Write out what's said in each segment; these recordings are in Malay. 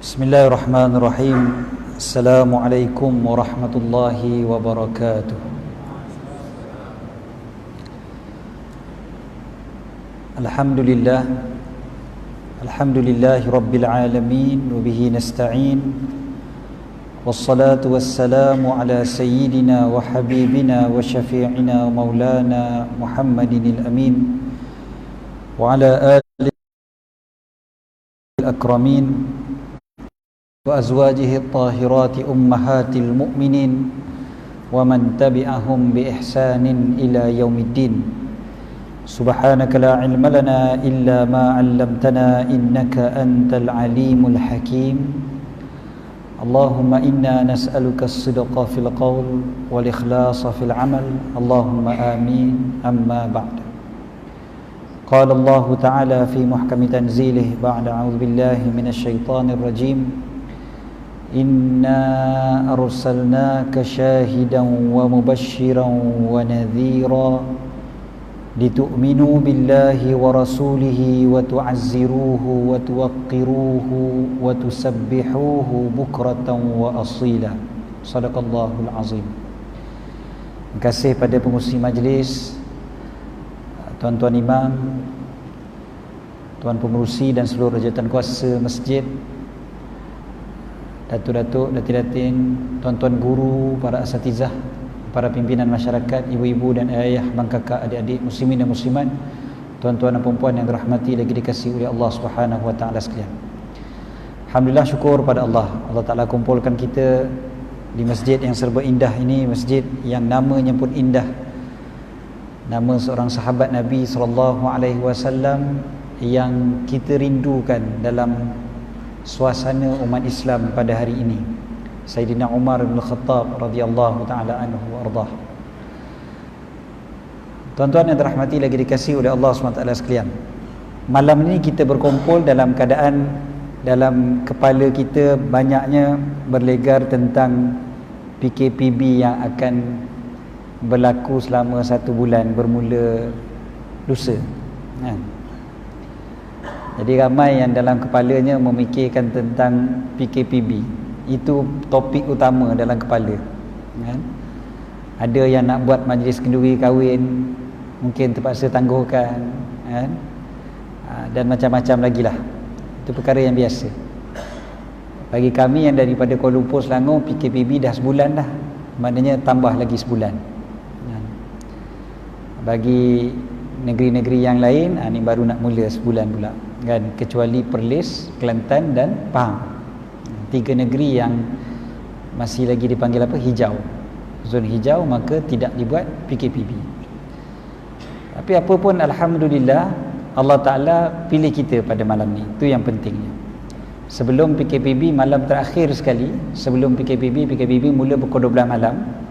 Bismillahirrahmanirrahim. Assalamualaikum warahmatullahi wabarakatuh. Alhamdulillah. Alhamdulillahi rabbil alamin wa bihi nasta'in. Wassalatu wassalamu ala sayyidina wa habibina wa syafi'ina wa maulana Muhammadin al-amin wa ala alihi al-akramin wa azwajihi at-tahirati ummahatil mu'minin wa man tabi'ahum bi ihsanin ila yaumiddin. Subhanaka la ilma lana illa ma 'allamtana innaka antal alimul hakim. Allahumma inna nas'aluka as-sidqa fil qawl wal ikhlasa fil 'amal. Allahumma amin. Amma ba'd. Qala Allah ta'ala fi muhkami tanzilih ba'da a'udzu billahi minasy syaithanir rajim. Inna arsalnaka syahidan wa mubasysyiran wa nadhira litu'minu billahi wa rasulihi wa tu'azziruhu wa tuwaqqiruhu wa tusabbihuhu bukratan wa asila. Sadaqallahul azim. Terima kasih pada pengurusi majlis, tuan-tuan imam, tuan pengurusi dan seluruh jawatan kuasa masjid, datuk-datuk, datin-datin, tuan-tuan guru, para asatizah, para pimpinan masyarakat, ibu-ibu dan ayah, abang kakak, adik-adik, muslimin dan muslimat, tuan-tuan dan puan yang dirahmati lagi dikasihi oleh Allah Subhanahu wa taala sekalian. Alhamdulillah, syukur pada Allah. Allah Taala kumpulkan kita di masjid yang serba indah ini, masjid yang namanya pun indah. Nama seorang sahabat Nabi sallallahu alaihi wasallam yang kita rindukan dalam suasana umat Islam pada hari ini, Sayyidina Umar bin Khattab radhiyallahu taala anhu wa ardah. Tuan-tuan yang dirahmati lagi dikasihi oleh Allah SWT sekalian, malam ini kita berkumpul dalam keadaan dalam kepala kita banyaknya berlegar tentang PKPB yang akan berlaku selama 1 bulan bermula lusa. Jadi ramai yang dalam kepalanya memikirkan tentang PKPB. Itu topik utama dalam kepala, kan? Ada yang nak buat majlis kenduri kahwin, mungkin terpaksa tangguhkan, kan? Dan macam-macam lagi lah. Itu perkara yang biasa. Bagi kami yang daripada Kuala Lumpur, Selangor, PKPB dah sebulan dah. Maknanya tambah lagi sebulan. Bagi negeri-negeri yang lain, ni baru nak mula sebulan pula, kan? Kecuali Perlis, Kelantan dan Pahang, 3 negeri yang masih lagi dipanggil apa? Hijau, zon hijau, maka tidak dibuat PKPB. Tapi apa pun, alhamdulillah, Allah Ta'ala pilih kita pada malam ni. Itu yang pentingnya. Sebelum PKPB, malam terakhir sekali sebelum PKPB mula pukul 12 malam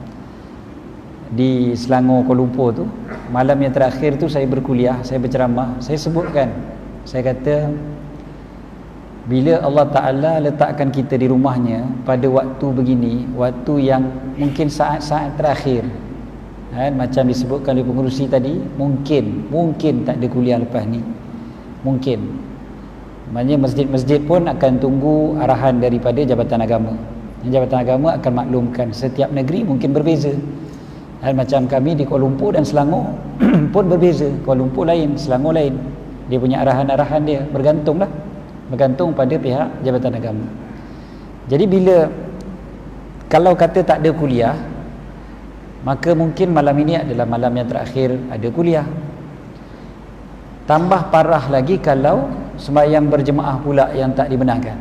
di Selangor, Kuala Lumpur tu. Malam yang terakhir tu saya berkuliah, saya berceramah, saya sebutkan, saya kata, bila Allah Ta'ala letakkan kita di rumahnya pada waktu begini, waktu yang mungkin saat-saat terakhir, kan? Macam disebutkan oleh pengurusi tadi, mungkin tak ada kuliah lepas ni, mungkin. Maknanya masjid-masjid pun akan tunggu arahan daripada Jabatan Agama. Jabatan Agama akan maklumkan. Setiap negeri mungkin berbeza. Macam kami di Kuala Lumpur dan Selangor pun berbeza. Kuala Lumpur lain, Selangor lain. Dia punya arahan-arahan dia, bergantung pada pihak Jabatan Agama. Jadi kalau kata tak ada kuliah, maka mungkin malam ini adalah malam yang terakhir ada kuliah. Tambah parah lagi kalau sembahyang berjemaah pula yang tak dibenarkan.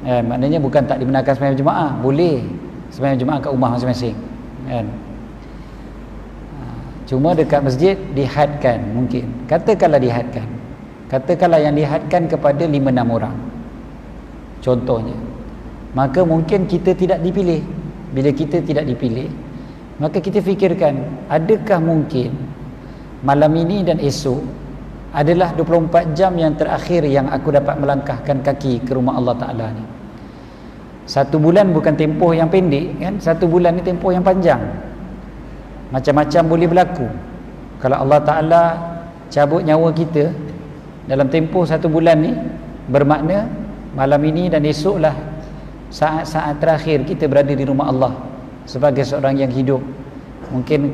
Maknanya bukan tak dibenarkan sembahyang berjemaah, boleh sembahyang berjemaah kat rumah masing-masing, kan? Cuma dekat masjid dihadkan, mungkin. Katakanlah yang dihadkan kepada 5-6 orang, contohnya, maka mungkin kita tidak dipilih. Bila kita tidak dipilih, maka kita fikirkan, adakah mungkin malam ini dan esok adalah 24 jam yang terakhir yang aku dapat melangkahkan kaki ke rumah Allah Ta'ala ni. 1 bulan bukan tempoh yang pendek, kan? 1 bulan ni tempoh yang panjang. Macam-macam boleh berlaku. Kalau Allah Ta'ala cabut nyawa kita dalam tempoh 1 bulan ni, bermakna malam ini dan esoklah saat-saat terakhir kita berada di rumah Allah sebagai seorang yang hidup. Mungkin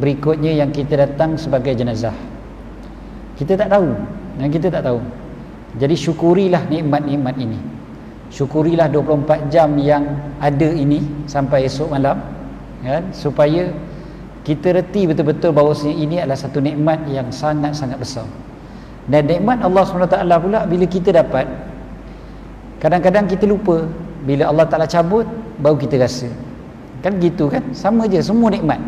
berikutnya yang kita datang sebagai jenazah. Kita tak tahu, dan kita tak tahu. Jadi syukurilah nikmat-nikmat ini. Syukurilah 24 jam yang ada ini sampai esok malam, kan? Supaya kita reti betul-betul bahawa ini adalah satu nikmat yang sangat-sangat besar. Dan nikmat Allah SWT pula bila kita dapat, kadang-kadang kita lupa. Bila Allah Ta'ala cabut, baru kita rasa. Kan gitu kan? Sama je, semua nikmat.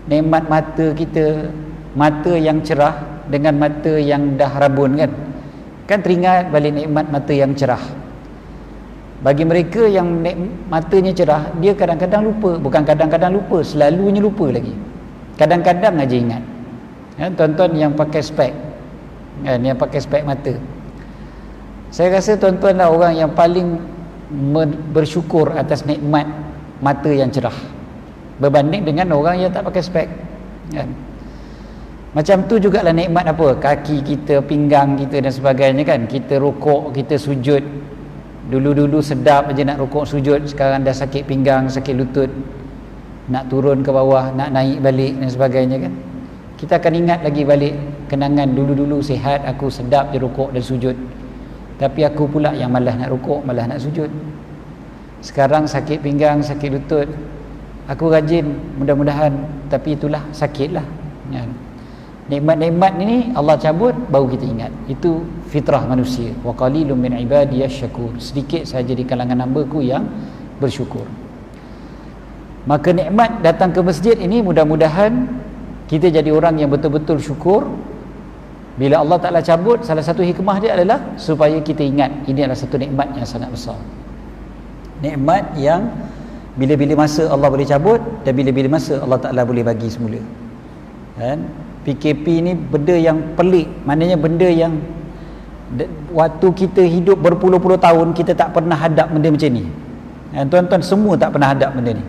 Nikmat mata kita, mata yang cerah dengan mata yang dah rabun kan? Kan teringat balik nikmat mata yang cerah. Bagi mereka yang matanya cerah, dia kadang-kadang lupa. Bukan kadang-kadang lupa, selalunya lupa lagi. Kadang-kadang aja ingat. Ya, tuan-tuan yang pakai spek, kan, yang pakai spek mata, saya rasa tuan-tuan lah orang yang paling bersyukur atas nikmat mata yang cerah berbanding dengan orang yang tak pakai spek, kan? Macam tu jugalah nikmat apa, kaki kita, pinggang kita dan sebagainya kan. Kita rukuk, kita sujud. Dulu-dulu sedap aja nak rukuk sujud, sekarang dah sakit pinggang, sakit lutut, nak turun ke bawah, nak naik balik dan sebagainya kan. Kita akan ingat lagi balik kenangan dulu-dulu sihat, aku sedap je rukuk dan sujud. Tapi aku pula yang malas nak rukuk, malas nak sujud. Sekarang sakit pinggang, sakit lutut, aku rajin mudah-mudahan, tapi itulah sakitlah, kan? Nikmat-nikmat ini Allah cabut, baru kita ingat. Itu fitrah manusia. Wa qalilun min ibadiyasy syakur. Sedikit saja di kalangan hamba-Ku yang bersyukur. Maka nikmat datang ke masjid ini, mudah-mudahan kita jadi orang yang betul-betul syukur. Bila Allah Ta'ala cabut, salah satu hikmah dia adalah supaya kita ingat ini adalah satu nikmat yang sangat besar. Nikmat yang bila-bila masa Allah boleh cabut, dan bila-bila masa Allah Ta'ala boleh bagi semula, kan? PKP ni benda yang pelik. Maknanya benda yang waktu kita hidup berpuluh-puluh tahun kita tak pernah hadap benda macam ni, kan? Tuan-tuan semua tak pernah hadap benda ni.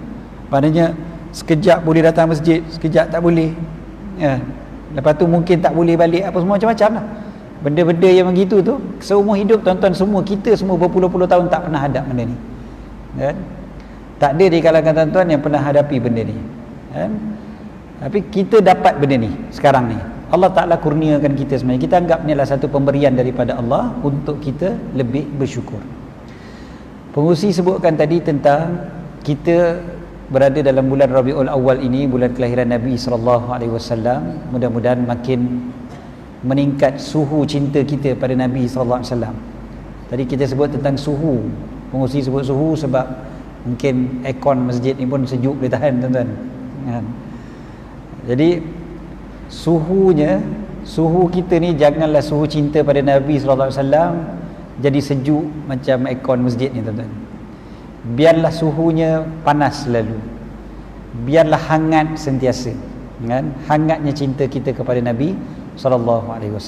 Maknanya sekejap boleh datang masjid, sekejap tak boleh, ya. Lepas tu mungkin tak boleh balik, apa semua macam-macam lah. Benda-benda yang begitu tu seumur hidup tuan-tuan semua, kita semua berpuluh-puluh tahun tak pernah hadap benda ni, kan? Tak ada di kalangan tuan-tuan yang pernah hadapi benda ni, kan? Tapi kita dapat benda ni sekarang ni. Allah Ta'ala kurniakan kita sebenarnya. Kita anggap ni adalah satu pemberian daripada Allah untuk kita lebih bersyukur. Pengurusi sebutkan tadi tentang kita berada dalam bulan Rabiul Awal ini, bulan kelahiran Nabi SAW. Mudah-mudahan makin meningkat suhu cinta kita pada Nabi SAW. Tadi kita sebut tentang suhu. Pengurusi sebut suhu sebab mungkin aircon masjid ni pun sejuk boleh tahan, tuan-tuan, kan? Jadi suhunya, suhu kita ni janganlah suhu cinta pada Nabi SAW jadi sejuk macam aircon masjid ni, tuan-tuan. Biarlah suhunya panas selalu, biarlah hangat sentiasa, kan? Hangatnya cinta kita kepada Nabi SAW.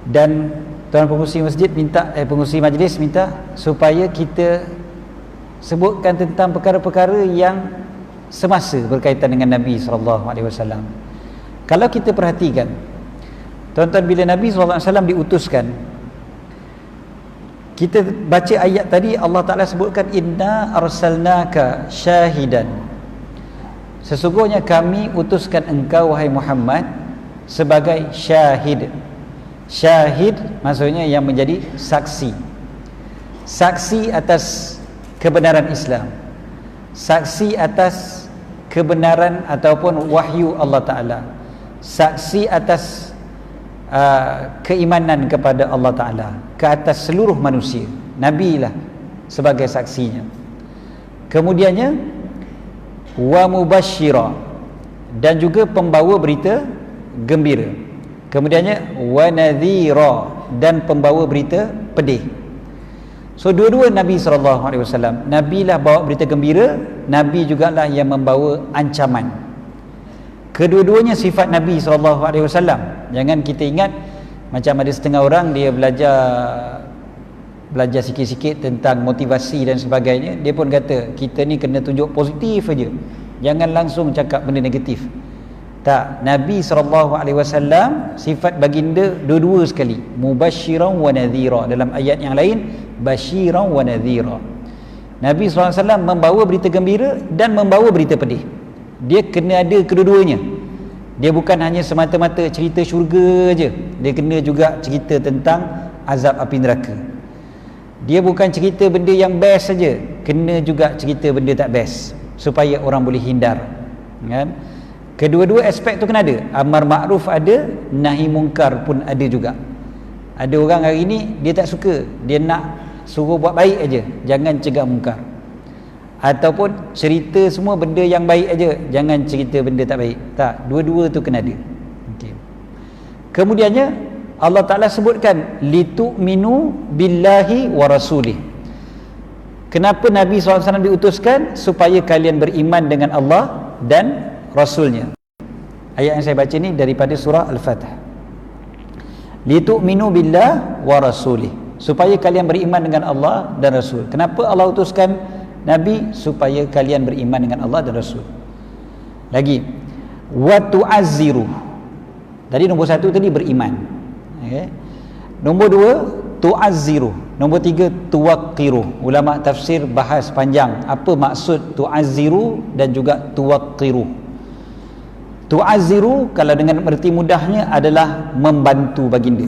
Dan tuan pengurusi masjid minta, pengurusi majlis minta supaya kita sebutkan tentang perkara-perkara yang semasa berkaitan dengan Nabi SAW. Kalau kita perhatikan, tuan-tuan, bila Nabi SAW diutuskan, kita baca ayat tadi, Allah Ta'ala sebutkan inna arsalnaka syahidan, sesungguhnya kami utuskan engkau wahai Muhammad sebagai syahid. Syahid maksudnya yang menjadi saksi, saksi atas kebenaran Islam, saksi atas kebenaran ataupun wahyu Allah Ta'ala, saksi atas keimanan kepada Allah Ta'ala ke atas seluruh manusia. Nabi lah sebagai saksinya. Kemudiannya wa mubashshira, dan juga pembawa berita gembira. Kemudiannya wa nadhira, dan pembawa berita pedih. So dua-dua Nabi SAW, Nabi lah bawa berita gembira, Nabi jugalah yang membawa ancaman. Kedua-duanya sifat Nabi SAW. Jangan kita ingat macam ada setengah orang dia belajar sikit-sikit tentang motivasi dan sebagainya, dia pun kata kita ni kena tunjuk positif aja, jangan langsung cakap benda negatif. Tak, Nabi SAW sifat baginda dua-dua sekali, mubasyiran wa nadhira. Dalam ayat yang lain basyiran wa nadhira. Nabi SAW membawa berita gembira dan membawa berita pedih. Dia kena ada kedua-duanya. Dia bukan hanya semata-mata cerita syurga aja, dia kena juga cerita tentang azab api neraka. Dia bukan cerita benda yang best saja, kena juga cerita benda tak best supaya orang boleh hindar, kan? Kedua-dua aspek tu kena ada. Amar makruf ada, nahi mungkar pun ada juga. Ada orang hari ni dia tak suka, dia nak suruh buat baik aja, jangan cegah mungkar. Ataupun cerita semua benda yang baik aja, jangan cerita benda tak baik. Tak, dua-dua tu kena ada. Okey. Kemudiannya Allah Ta'ala sebutkan litu'minu billahi wa rasulih. Kenapa Nabi SAW diutuskan? Supaya kalian beriman dengan Allah dan Rasulnya. Ayat yang saya baca ni daripada surah Al-Fatih. Litu'minu billah wa rasulih, supaya kalian beriman dengan Allah dan Rasul. Kenapa Allah utuskan Nabi? Supaya kalian beriman dengan Allah dan Rasul. Lagi, wa tu'azziru. Tadi nombor satu tadi beriman, okay. Nombor dua tu'azziru. Nombor tiga tuwaqqiru. Ulama tafsir bahas panjang apa maksud tu'azziru dan juga tuwaqqiru. Tu'azziru kalau dengan erti mudahnya adalah membantu baginda,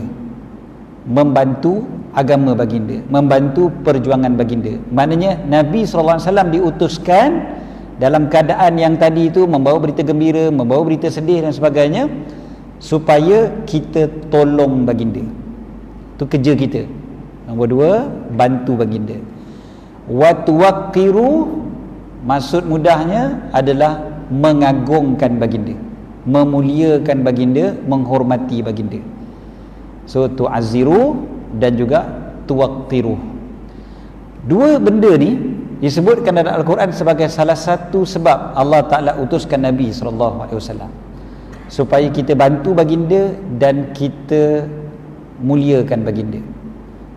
membantu agama baginda, membantu perjuangan baginda. Maknanya Nabi SAW diutuskan dalam keadaan yang tadi itu, membawa berita gembira, membawa berita sedih dan sebagainya, supaya kita tolong baginda. Itu kerja kita. Nombor dua, bantu baginda. Wa tuwaqqiru, maksud mudahnya adalah mengagungkan baginda, memuliakan baginda, menghormati baginda. So tu'azziru dan juga tuwaqqiru. Dua benda ni disebutkan dalam Al-Quran sebagai salah satu sebab Allah Ta'ala utuskan Nabi SAW, supaya kita bantu baginda dan kita muliakan baginda.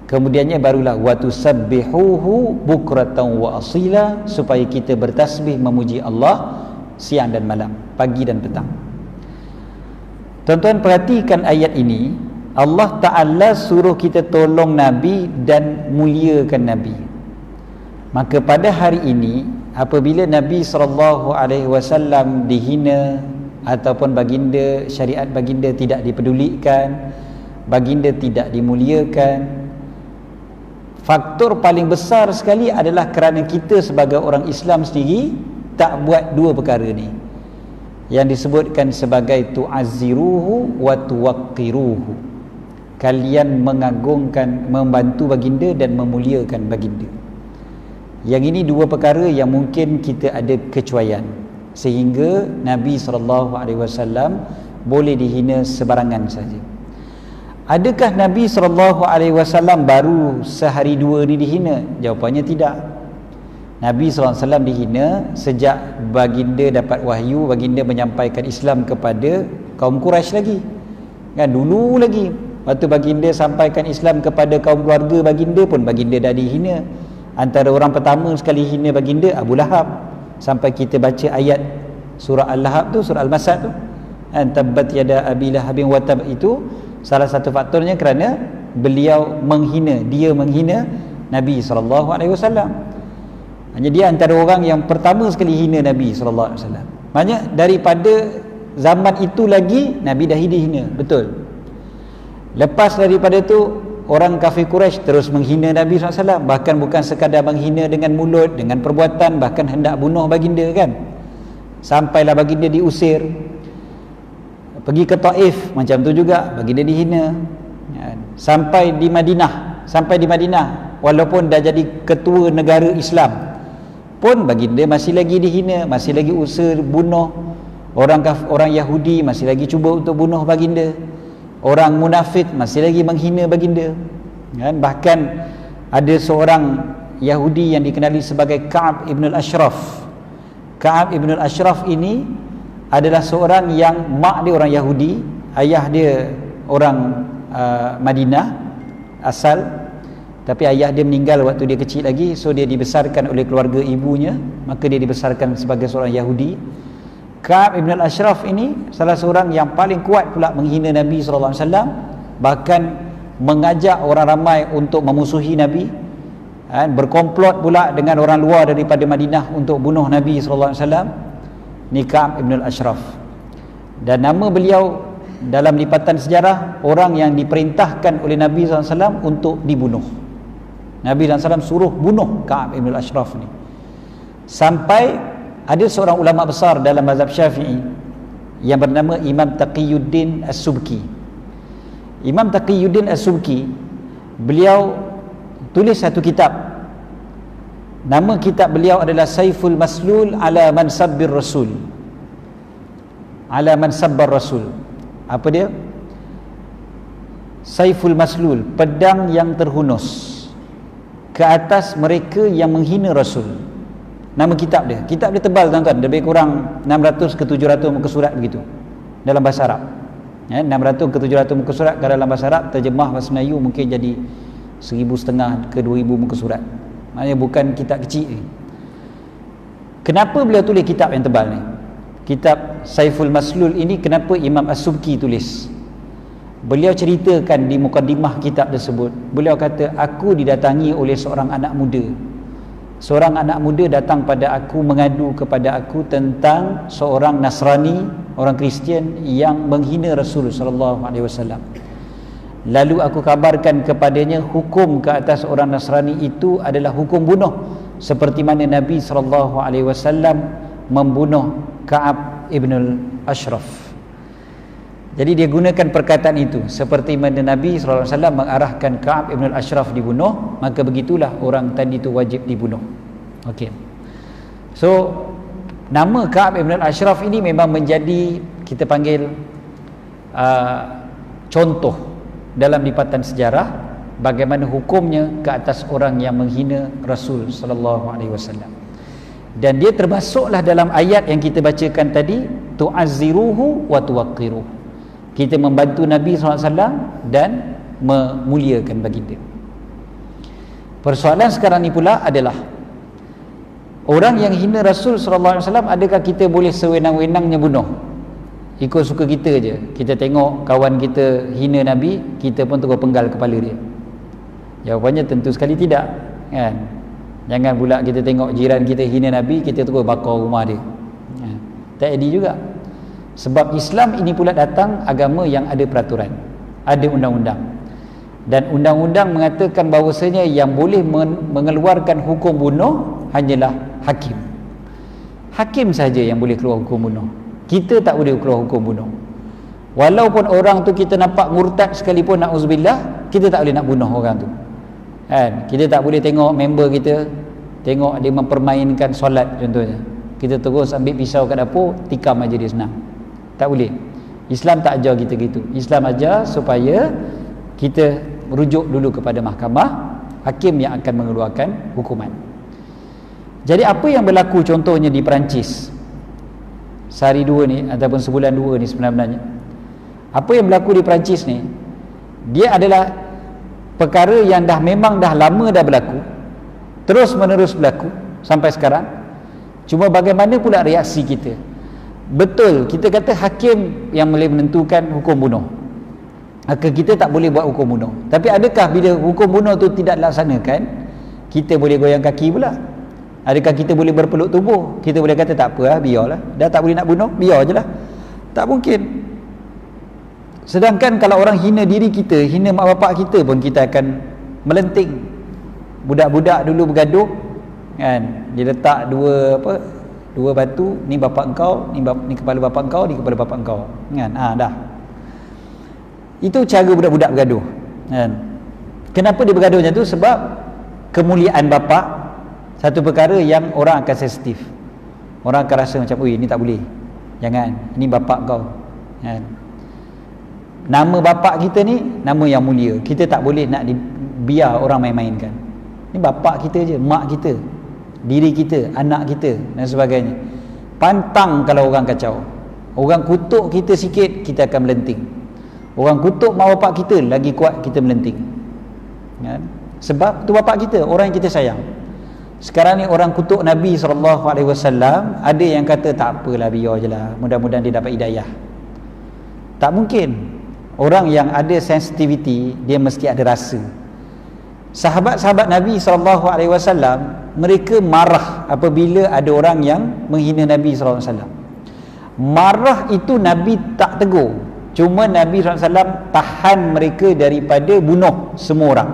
Kemudiannya barulah wa tusabbihuhu bukratan wa asila, supaya kita bertasbih memuji Allah siang dan malam, pagi dan petang. Tuan-tuan perhatikan ayat ini, Allah Ta'ala suruh kita tolong Nabi dan muliakan Nabi. Maka pada hari ini apabila Nabi SAW dihina ataupun baginda, syariat baginda tidak dipedulikan, baginda tidak dimuliakan, faktor paling besar sekali adalah kerana kita sebagai orang Islam sendiri tak buat dua perkara ni yang disebutkan sebagai tu'azziruhu wa tuwaqqiruhu. Kalian mengagungkan, membantu baginda dan memuliakan baginda. Yang ini dua perkara yang mungkin kita ada kecuaian, sehingga Nabi SAW boleh dihina sebarangan saja. Adakah Nabi SAW baru sehari dua ni dihina? Jawapannya tidak. Nabi SAW dihina sejak baginda dapat wahyu, baginda menyampaikan Islam kepada kaum Quraisy lagi, kan, dulu lagi. Waktu baginda sampaikan Islam kepada kaum keluarga baginda pun baginda dah dihina. Antara orang pertama sekali hina baginda Abu Lahab, sampai kita baca ayat surah Al-Lahab tu, surah Al-Masad tu, tabbat yada abi lahabin wa tab. Itu salah satu faktornya kerana beliau menghina, dia menghina Nabi SAW. Hanya dia antara orang yang pertama sekali hina Nabi SAW. Maknanya daripada zaman itu lagi Nabi dah dihina, betul. Lepas daripada tu orang kafir Quraisy terus menghina Nabi SAW. Bahkan bukan sekadar menghina dengan mulut, dengan perbuatan, bahkan hendak bunuh baginda, kan. Sampailah baginda diusir, pergi ke Taif macam tu juga baginda dihina, sampai di Madinah walaupun dah jadi ketua negara Islam pun baginda masih lagi dihina, masih lagi usir bunuh. Orang Yahudi masih lagi cuba untuk bunuh baginda. Orang munafik masih lagi menghina baginda, kan? Bahkan ada seorang Yahudi yang dikenali sebagai Ka'ab ibn al-Ashraf. Ka'ab ibn al-Ashraf ini adalah seorang yang mak dia orang Yahudi, ayah dia orang Madinah asal, tapi ayah dia meninggal waktu dia kecil lagi, so dia dibesarkan oleh keluarga ibunya, maka dia dibesarkan sebagai seorang Yahudi. Ka'ab ibn al-Ashraf ini salah seorang yang paling kuat pula menghina Nabi SAW, bahkan mengajak orang ramai untuk memusuhi Nabi, berkomplot pula dengan orang luar daripada Madinah untuk bunuh Nabi SAW. Ni Ka'ab ibn al-Ashraf, dan nama beliau dalam lipatan sejarah orang yang diperintahkan oleh Nabi SAW untuk dibunuh. Nabi SAW suruh bunuh Ka'ab ibn al-Ashraf ni, sampai ada seorang ulama besar dalam mazhab Syafi'i yang bernama Imam Taqiyuddin As-Subki. Imam Taqiyuddin As-Subki, beliau tulis satu kitab. Nama kitab beliau adalah Saiful Maslul ala man sabbir Rasul. Ala man sabbar Rasul. Apa dia? Saiful Maslul, pedang yang terhunus ke atas mereka yang menghina Rasul. Nama kitab dia. Kitab dia tebal tuan-tuan, lebih kurang 600 ke 700 muka surat begitu dalam bahasa Arab. 600 ke 700 muka surat kalau dalam bahasa Arab, terjemah bahasa Melayu mungkin jadi 1,500 ke 2,000 muka surat. Maknanya bukan kitab kecil ni. Kenapa beliau tulis kitab yang tebal ni? Kitab Saiful Maslul ini kenapa Imam As-Subki tulis? Beliau ceritakan di mukadimah kitab tersebut, beliau kata, aku didatangi oleh seorang anak muda. Seorang anak muda datang pada aku, mengadu kepada aku tentang seorang Nasrani, orang Kristian yang menghina Rasul sallallahu alaihi wasallam. Lalu aku kabarkan kepadanya hukum ke atas orang Nasrani itu adalah hukum bunuh, seperti mana Nabi sallallahu alaihi wasallam membunuh Ka'ab ibn al-Ashraf. Jadi dia gunakan perkataan itu, seperti mana Nabi sallallahu alaihi wasallam mengarahkan Ka'ab ibn al-Ashraf dibunuh, maka begitulah orang tadi itu wajib dibunuh. Okey. So nama Ka'ab ibn al-Ashraf ini memang menjadi, kita panggil contoh dalam lipatan sejarah bagaimana hukumnya ke atas orang yang menghina Rasul sallallahu alaihi wasallam. Dan dia termasuklah dalam ayat yang kita bacakan tadi, tu'azziruhu wa tuwaqqiruhu. Kita membantu Nabi SAW dan memuliakan baginda. Persoalan sekarang ni pula adalah, orang yang hina Rasul SAW, adakah kita boleh sewenang-wenangnya bunuh? Ikut suka kita je. Kita tengok kawan kita hina Nabi, kita pun terus penggal kepala dia. Jawapannya tentu sekali tidak, kan? Jangan pula kita tengok jiran kita hina Nabi, kita terus bakar rumah dia. Tak adil juga. Sebab Islam ini pula datang agama yang ada peraturan, ada undang-undang. Dan undang-undang mengatakan bahawasanya yang boleh mengeluarkan hukum bunuh hanyalah hakim. Hakim saja yang boleh keluar hukum bunuh. Kita tak boleh keluar hukum bunuh. Walaupun orang tu kita nampak murtad sekalipun, na'udzubillah, kita tak boleh nak bunuh orang tu. Kan? Kita tak boleh tengok member kita, tengok dia mempermainkan solat contohnya, kita terus ambil pisau kat dapur, tikam aja dia senang. Tak boleh. Islam tak ajar kita gitu. Islam ajar supaya kita merujuk dulu kepada mahkamah, hakim yang akan mengeluarkan hukuman. Jadi apa yang berlaku contohnya di Perancis sehari dua ni, ataupun sebulan dua ni sebenarnya, apa yang berlaku di Perancis ni, dia adalah perkara yang memang dah lama dah berlaku, terus menerus berlaku sampai sekarang. Cuma bagaimana pula reaksi kita? Betul, kita kata hakim yang boleh menentukan hukum bunuh, maka kita tak boleh buat hukum bunuh. Tapi adakah bila hukum bunuh tu tidak dilaksanakan, kita boleh goyang kaki pula? Adakah kita boleh berpeluk tubuh? Kita boleh kata tak apa lah, biarlah, dah tak boleh nak bunuh, biar je lah? Tak mungkin. Sedangkan kalau orang hina diri kita, hina mak bapak kita pun, kita akan melenting. Budak-budak dulu bergaduh, kan, dia letak dua batu, ni bapak engkau, ni kepala bapak engkau, ni kepala bapak engkau, kan? Dah. Itu cara budak-budak bergaduh, kan? Kenapa dia bergaduh macam tu? Sebab kemuliaan bapak satu perkara yang orang akan sensitif. Orang akan rasa macam, oi, ni tak boleh, jangan, ini bapak kau, kan? Nama bapak kita ni nama yang mulia, kita tak boleh nak biar orang main-mainkan. Ni bapak kita je, mak kita, diri kita, anak kita dan sebagainya. Pantang kalau orang kacau. Orang kutuk kita sikit, kita akan melenting. Orang kutuk mak bapak kita, lagi kuat kita melenting, kan? Sebab tu bapak kita, orang yang kita sayang. Sekarang ni orang kutuk Nabi SAW, ada yang kata tak apalah, biar je lah, mudah-mudahan dia dapat hidayah. Tak mungkin. Orang yang ada sensitivity, dia mesti ada rasa. Sahabat-sahabat Nabi SAW, mereka marah apabila ada orang yang menghina Nabi SAW. Marah itu Nabi tak tegur, cuma Nabi SAW tahan mereka daripada bunuh semua orang.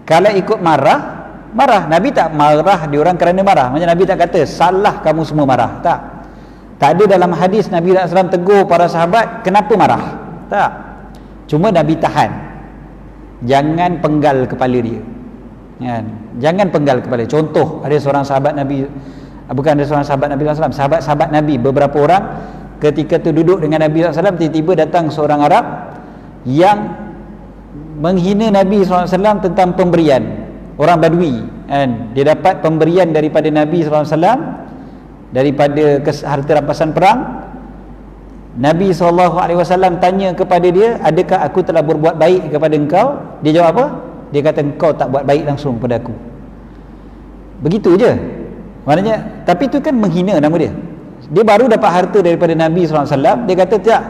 Kalau ikut marah, Nabi tak marah diorang kerana marah. Macam Nabi tak kata salah kamu semua marah, tak ada dalam hadis Nabi SAW tegur para sahabat kenapa marah, tak. Cuma Nabi tahan, jangan penggal kepala dia, kan? Jangan penggal kepala. Contoh, ada seorang sahabat Nabi, bukan ada seorang sahabat Nabi SAW, sahabat-sahabat Nabi, beberapa orang ketika tu duduk dengan Nabi SAW, tiba-tiba datang seorang Arab yang menghina Nabi SAW tentang pemberian. Orang Badui, kan? Dia dapat pemberian daripada Nabi SAW, daripada harta rampasan perang. Nabi SAW tanya kepada dia, adakah aku telah berbuat baik kepada engkau? Dia jawab apa? Dia kata, engkau tak buat baik langsung pada aku. Begitu je maknanya. Tapi itu kan menghina nama dia. Dia baru dapat harta daripada Nabi SAW, dia kata tak,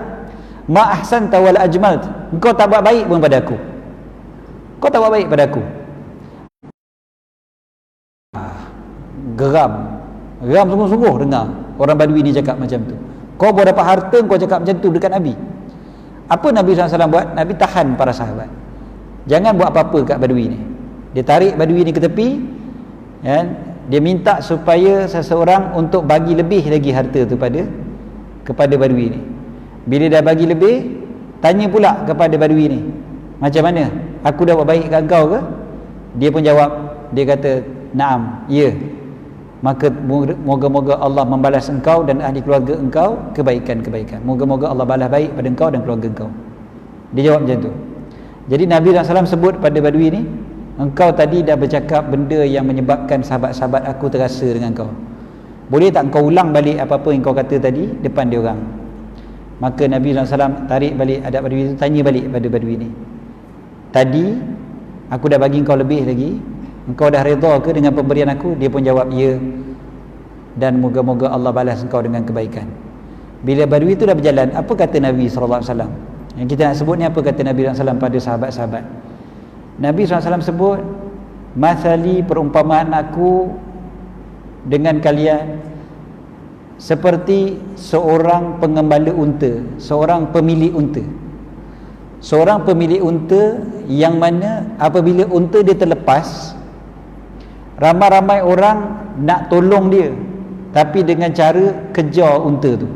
ma ahsanta wal ajmalt, engkau tak buat baik pun pada aku, kau tak buat baik pada aku. Geram sungguh-sungguh dengar orang Badui ni cakap macam tu. Kau baru dapat harta, kau cakap macam tu dekat Nabi. Apa Nabi SAW buat? Nabi tahan para sahabat, jangan buat apa-apa kat Badui ni. Dia tarik Badui ni ke tepi, kan? Dia minta supaya seseorang untuk bagi lebih lagi harta tu kepada Badui ni. Bila dah bagi lebih, tanya pula kepada Badui ni, macam mana, aku dah buat baik kat kau ke? Dia pun jawab, dia kata, naam, ya. Maka moga-moga Allah membalas engkau dan ahli keluarga engkau kebaikan-kebaikan. Moga-moga Allah balas baik pada engkau dan keluarga engkau. Dia jawab macam tu. Jadi Nabi SAW sebut pada Badui ni, engkau tadi dah bercakap benda yang menyebabkan sahabat-sahabat aku terasa dengan kau. Boleh tak engkau ulang balik apa-apa yang kau kata tadi depan dia orang? Maka Nabi SAW tarik balik adab Badui itu, tanya balik pada Badui ni, tadi aku dah bagi engkau lebih lagi, engkau dah redha ke dengan pemberian aku? Dia pun jawab, ya, dan moga-moga Allah balas engkau dengan kebaikan. Bila Badui itu dah berjalan, apa kata Nabi SAW? Yang kita nak sebut ni, apa kata Nabi SAW pada sahabat-sahabat? Nabi SAW sebut, mathali, perumpamaan aku dengan kalian seperti seorang pengembala unta, seorang pemilik unta. Seorang pemilik unta yang mana apabila unta dia terlepas, ramai-ramai orang nak tolong dia, tapi dengan cara kejar unta tu.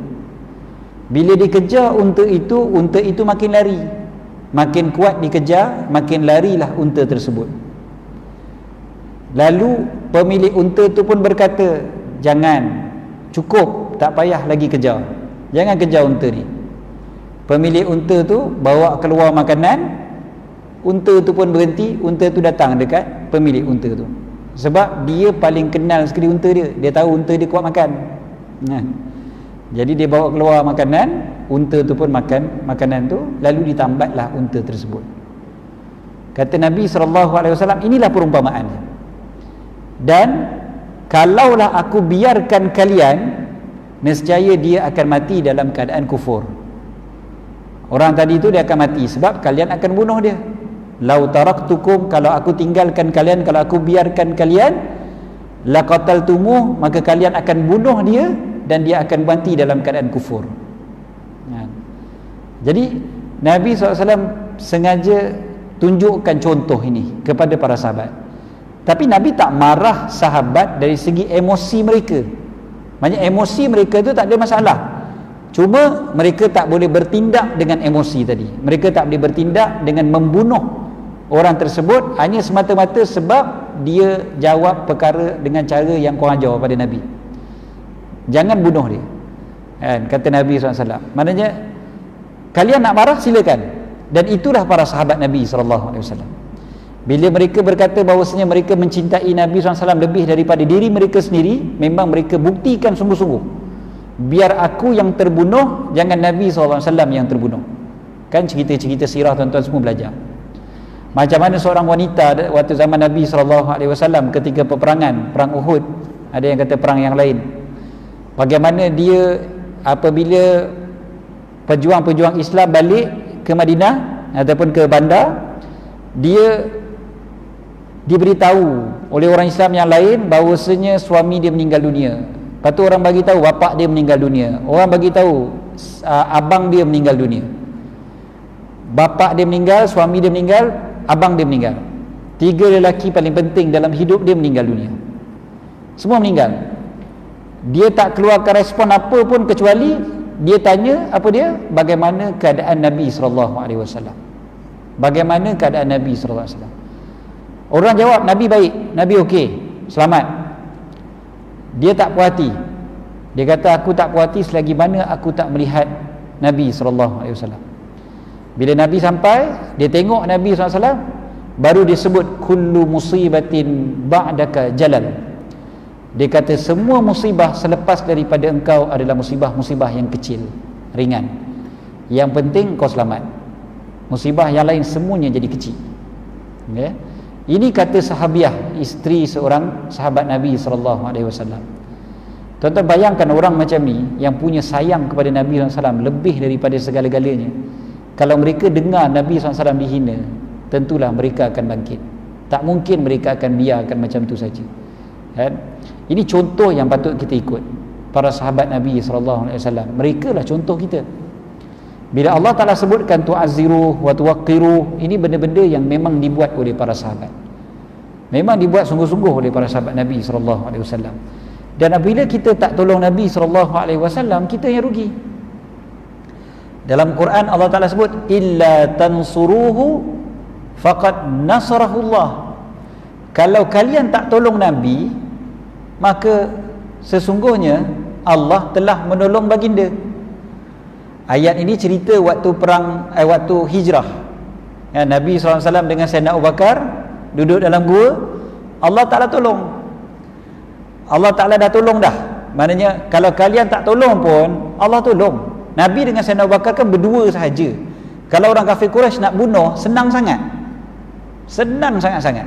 Bila dikejar unta itu makin lari, makin kuat dikejar, makin larilah unta tersebut. Lalu pemilik unta tu pun berkata, jangan, cukup, tak payah lagi kejar, jangan kejar unta ni. Pemilik unta tu bawa keluar makanan, unta tu pun berhenti, unta tu datang dekat pemilik unta tu. Sebab dia paling kenal sekali unta dia, dia tahu unta dia kuat makan. Jadi dia bawa keluar makanan, unta tu pun makan makanan tu, lalu ditambatlah unta tersebut. Kata Nabi SAW, inilah perumpamaannya. Dan kalaulah aku biarkan kalian, nescaya dia akan mati dalam keadaan kufur. Orang tadi tu dia akan mati sebab kalian akan bunuh dia. Lau taraktukum, kalau aku tinggalkan kalian, kalau aku biarkan kalian, laqataltumuh, maka kalian akan bunuh dia dan dia akan mati dalam keadaan kufur. Jadi Nabi SAW sengaja tunjukkan contoh ini kepada para sahabat. Tapi Nabi tak marah sahabat dari segi emosi mereka. Maksudnya emosi mereka tu tak ada masalah, cuma mereka tak boleh bertindak dengan emosi tadi. Mereka tak boleh bertindak dengan membunuh orang tersebut hanya semata-mata sebab dia jawab perkara dengan cara yang kurang ajar pada Nabi. Jangan bunuh dia, kan, kata Nabi SAW. Maknanya kalian nak marah silakan. Dan itulah para sahabat Nabi SAW. Bila mereka berkata bahawasanya mereka mencintai Nabi SAW lebih daripada diri mereka sendiri, memang mereka buktikan sungguh-sungguh, biar aku yang terbunuh, jangan Nabi SAW yang terbunuh. Kan cerita-cerita sirah tuan-tuan semua belajar. Macam mana seorang wanita waktu zaman Nabi SAW ketika peperangan, perang Uhud, ada yang kata perang yang lain, bagaimana dia apabila pejuang-pejuang Islam balik ke Madinah ataupun ke bandar, dia diberitahu oleh orang Islam yang lain bahawasanya suami dia meninggal dunia. Lepas tu orang bagi tahu bapak dia meninggal dunia, orang bagi tahu abang dia meninggal dunia, bapak dia meninggal, suami dia meninggal, abang dia meninggal. 3 lelaki paling penting dalam hidup dia meninggal dunia, semua meninggal. Dia tak keluarkan respon apa pun kecuali dia tanya apa dia, bagaimana keadaan Nabi SAW, bagaimana keadaan Nabi SAW. Orang jawab Nabi baik, Nabi okey, selamat. Dia tak puas hati, dia kata aku tak puas hati selagi mana aku tak melihat Nabi SAW. Bila Nabi sampai, dia tengok Nabi SAW, baru disebut kullu musibatin ba'daka jalal. Dia kata semua musibah selepas daripada engkau adalah musibah-musibah yang kecil, ringan. Yang penting kau selamat. Musibah yang lain semuanya jadi kecil. Okay? Ini kata sahabiah, isteri seorang sahabat Nabi SAW. Tuan-tuan bayangkan orang macam ni yang punya sayang kepada Nabi SAW lebih daripada segala-galanya. Kalau mereka dengar Nabi SAW dihina, tentulah mereka akan bangkit. Tak mungkin mereka akan biarkan macam tu saja. Kan? Ini contoh yang patut kita ikut. Para sahabat Nabi SAW, mereka lah contoh kita. Bila Allah Ta'ala sebutkan tu'azziru wa tuwaqqiru, ini benda-benda yang memang dibuat oleh para sahabat, memang dibuat sungguh-sungguh oleh para sahabat Nabi SAW. Dan apabila kita tak tolong Nabi SAW, kita yang rugi. Dalam Quran Allah Ta'ala sebut illa tansuruhu faqad nasarahullah. Kalau kalian tak tolong Nabi, maka sesungguhnya Allah telah menolong baginda. Ayat ini cerita waktu perang, waktu hijrah, ya, Nabi SAW dengan Sayyidina Abu Bakar duduk dalam gua, Allah Ta'ala tolong. Allah Ta'ala dah tolong dah. Maknanya kalau kalian tak tolong pun Allah tolong. Nabi dengan Sayyidina Abu Bakar kan berdua sahaja. Kalau orang kafir Quraisy nak bunuh, senang sangat, senang sangat-sangat.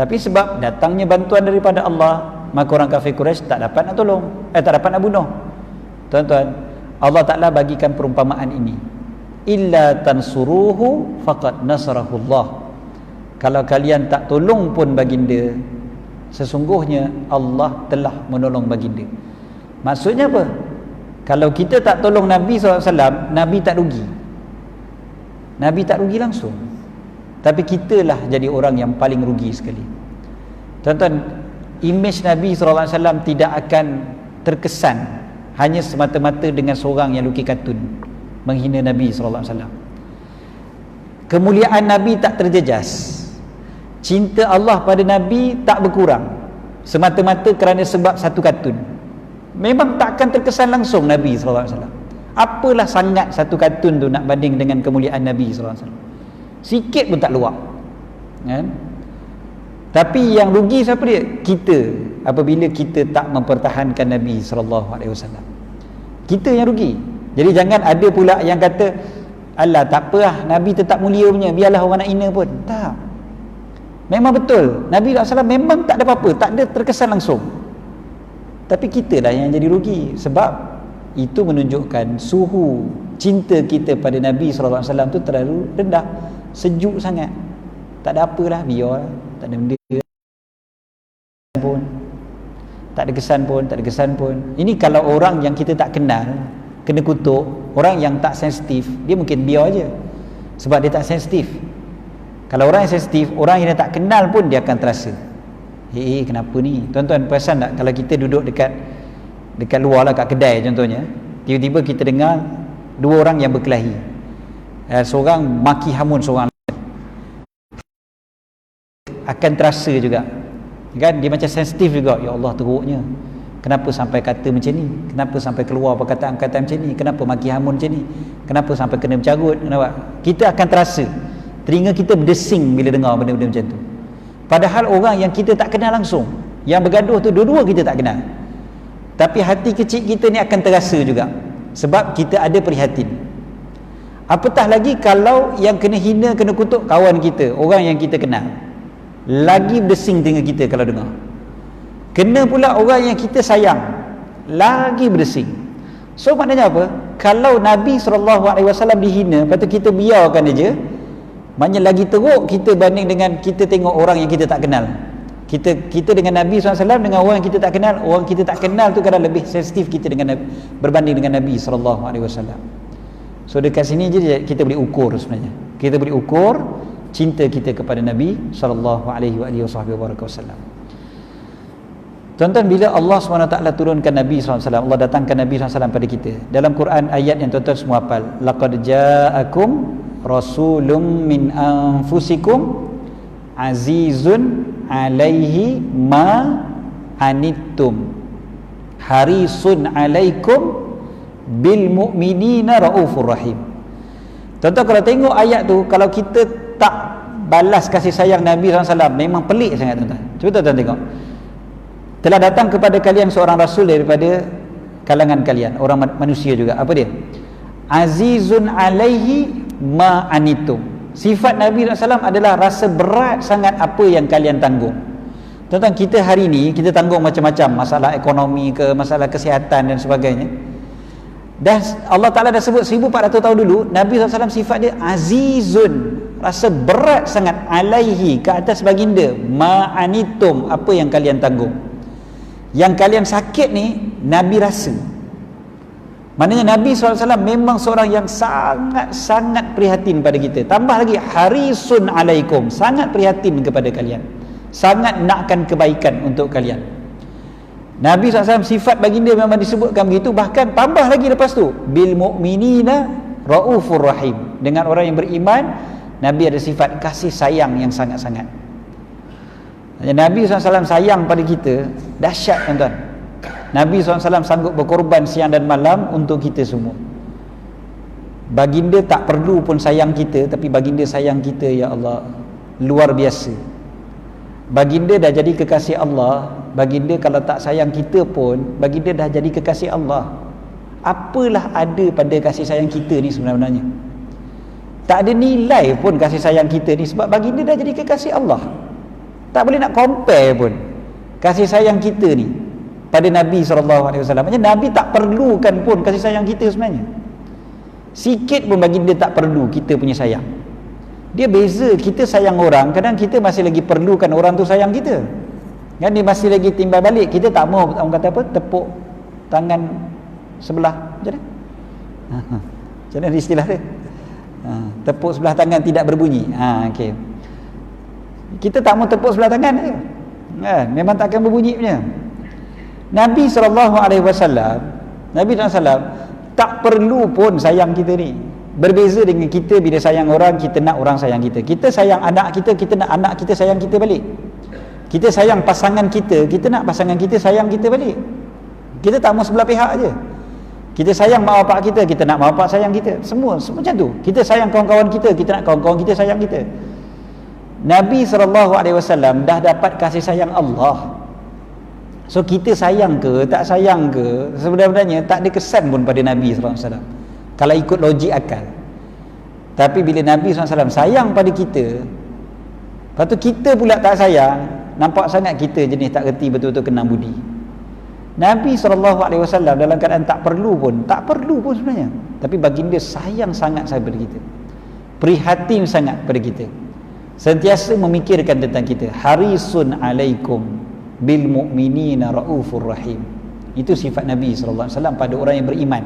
Tapi sebab datangnya bantuan daripada Allah, maka orang kafir Quraisy tak dapat nak tolong, tak dapat nak bunuh. Tuan-tuan, Allah Ta'ala bagikan perumpamaan ini, illa tansuruhu faqad nasarahullah. Kalau kalian tak tolong pun baginda, sesungguhnya Allah telah menolong baginda. Maksudnya apa? Kalau kita tak tolong Nabi SAW, Nabi tak rugi, Nabi tak rugi langsung, tapi kitalah jadi orang yang paling rugi sekali. Tuan-tuan, imej Nabi SAW tidak akan terkesan hanya semata-mata dengan seorang yang lukis kartun menghina Nabi SAW. Kemuliaan Nabi tak terjejas, cinta Allah pada Nabi tak berkurang semata-mata kerana sebab satu kartun. Memang takkan terkesan langsung Nabi SAW. Apalah sangat satu kartun tu nak banding dengan kemuliaan Nabi SAW? Sikit pun tak luar, kan? Tapi yang rugi siapa dia? Kita, apabila kita tak mempertahankan Nabi SAW. Kita yang rugi. Jadi jangan ada pula yang kata, alah tak apa lah, Nabi tetap mulia punya, biarlah orang nak hina pun. Tak. Memang betul Nabi SAW memang tak ada apa-apa, tak ada terkesan langsung. Tapi kita dah yang jadi rugi, sebab itu menunjukkan suhu cinta kita pada Nabi SAW tu terlalu rendah, sejuk sangat. Tak ada apalah, biar tak ada benda pun, tak ada kesan pun, tak ada kesan pun. Ini kalau orang yang kita tak kenal kena kutuk, orang yang tak sensitif, dia mungkin biar aje sebab dia tak sensitif. Kalau orang yang sensitif, orang yang dia tak kenal pun dia akan terasa, kenapa ni? Tuan-tuan perasan tak, kalau kita duduk dekat luar lah, kat kedai contohnya, tiba-tiba kita dengar dua orang yang berkelahi, seorang maki hamun seorang, akan terasa juga kan, dia macam sensitif juga. Ya Allah, teruknya, kenapa sampai kata macam ni, kenapa sampai keluar perkataan-perkataan macam ni, kenapa maki hamun macam ni, kenapa sampai kena bercarut, kenapa? Kita akan terasa, telinga kita berdesing bila dengar benda-benda macam tu. Padahal orang yang kita tak kenal langsung, yang bergaduh tu dua-dua kita tak kenal, tapi hati kecil kita ni akan terasa juga, sebab kita ada prihatin. Apatah lagi kalau yang kena hina, kena kutuk kawan kita, orang yang kita kenal. Lagi berdesing telinga kita kalau dengar. Kena pula orang yang kita sayang, lagi berdesing. So maknanya apa? Kalau Nabi SAW dihina, lepas tu kita biarkan dia, maknanya lagi teruk kita banding dengan kita tengok orang yang kita tak kenal. Kita dengan Nabi SAW, dengan orang yang kita tak kenal, orang kita tak kenal tu kadang lebih sensitif kita dengan berbanding dengan Nabi SAW. So dekat sini je kita boleh ukur sebenarnya. Kita boleh ukur cinta kita kepada Nabi SAW. Tuan-tuan, bila Allah SWT turunkan Nabi SAW, Allah datangkan Nabi SAW pada kita. Dalam Quran ayat yang tuan-tuan semua hafal, laqad ja'akum rasulun min anfusikum azizun alaihi ma anittum harisun alaikum bil mu'minina raufur rahim. Tuan-tuan kalau tengok ayat tu, kalau kita tak balas kasih sayang Nabi SAW, memang pelik sangat tuan-tuan. Cuba tuan-tuan tengok, telah datang kepada kalian seorang rasul daripada kalangan kalian, orang manusia juga. Apa dia? Azizun alaihi ma anitum. Sifat Nabi SAW adalah rasa berat sangat apa yang kalian tanggung. Tuan-tuan, kita hari ni kita tanggung macam-macam, masalah ekonomi ke, masalah kesihatan dan sebagainya. Dah Allah Ta'ala dah sebut 1400 tahun dulu, Nabi SAW sifat dia azizun, rasa berat sangat, alaihi, ke atas baginda, ma'anitum, apa yang kalian tanggung, yang kalian sakit ni Nabi rasa. Maknanya Nabi SAW memang seorang yang sangat-sangat prihatin pada kita. Tambah lagi harisun alaikum, sangat prihatin kepada kalian, sangat nakkan kebaikan untuk kalian. Nabi SAW sifat baginda memang disebutkan begitu. Bahkan tambah lagi lepas tu, bil mu'minina raufur rahim, dengan orang yang beriman Nabi ada sifat kasih sayang yang sangat-sangat. Nabi SAW sayang pada kita dahsyat tuan-tuan. Nabi SAW sanggup berkorban siang dan malam untuk kita semua. Baginda tak perlu pun sayang kita, tapi baginda sayang kita, ya Allah, luar biasa. Baginda dah jadi kekasih Allah. Baginda kalau tak sayang kita pun, baginda dah jadi kekasih Allah. Apalah ada pada kasih sayang kita ni sebenarnya? Tak ada nilai pun kasih sayang kita ni, sebab baginda dah jadi kekasih Allah. Tak boleh nak compare pun kasih sayang kita ni pada Nabi SAW. Maksudnya Nabi tak perlukan pun kasih sayang kita sebenarnya. Sikit pun baginda tak perlu kita punya sayang. Dia beza, kita sayang orang, kadang kita masih lagi perlukan orang tu sayang kita. Kan dia masih lagi timbal balik. Kita tak mau, orang kata apa, tepuk tangan sebelah, macam mana? Macam mana istilah dia? Tepuk sebelah tangan tidak berbunyi. Okay. Kita tak mau tepuk sebelah tangan je. Memang tak akan berbunyi punya. Nabi SAW, Nabi SAW tak perlu pun sayang kita ni. Berbeza dengan kita, bila sayang orang, kita nak orang sayang kita. Kita sayang anak kita, kita nak anak kita sayang kita balik. Kita sayang pasangan kita nak pasangan kita sayang kita balik. Kita tak mau sebelah pihak je. Kita sayang mak bapak kita nak mak bapak sayang kita. Semua macam tu. Kita sayang kawan-kawan kita nak kawan-kawan kita sayang kita. Nabi SAW dah dapat kasih sayang Allah. So kita sayang ke tak sayang ke, sebenarnya tak ada kesan pun pada Nabi SAW kalau ikut logik akal. Tapi bila Nabi SAW sayang pada kita, lepas tu kita pula tak sayang, nampak sangat kita jenis tak reti betul-betul kenang budi. Nabi SAW dalam keadaan tak perlu pun sebenarnya, tapi baginda sayang sangat pada kita, prihatin sangat pada kita, sentiasa memikirkan tentang kita. Harisun alaikum bil mu'minina raufur rahim. Itu sifat Nabi SAW pada orang yang beriman.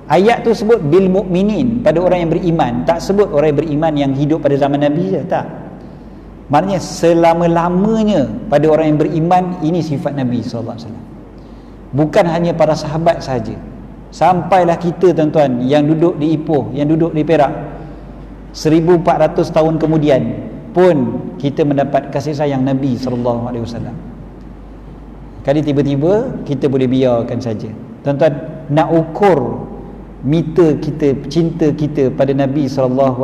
Ayat tu sebut bil mu'minin, pada orang yang beriman, tak sebut orang yang beriman yang hidup pada zaman Nabi je, tak. Maknanya selama-lamanya pada orang yang beriman, ini sifat Nabi SAW. Bukan hanya para sahabat sahaja, sampailah kita tuan-tuan yang duduk di Ipoh, yang duduk di Perak, 1400 tahun kemudian pun kita mendapat kasih sayang Nabi SAW. Kali tiba-tiba kita boleh biarkan saja. Tuan-tuan, nak ukur meter kita, cinta kita pada Nabi SAW,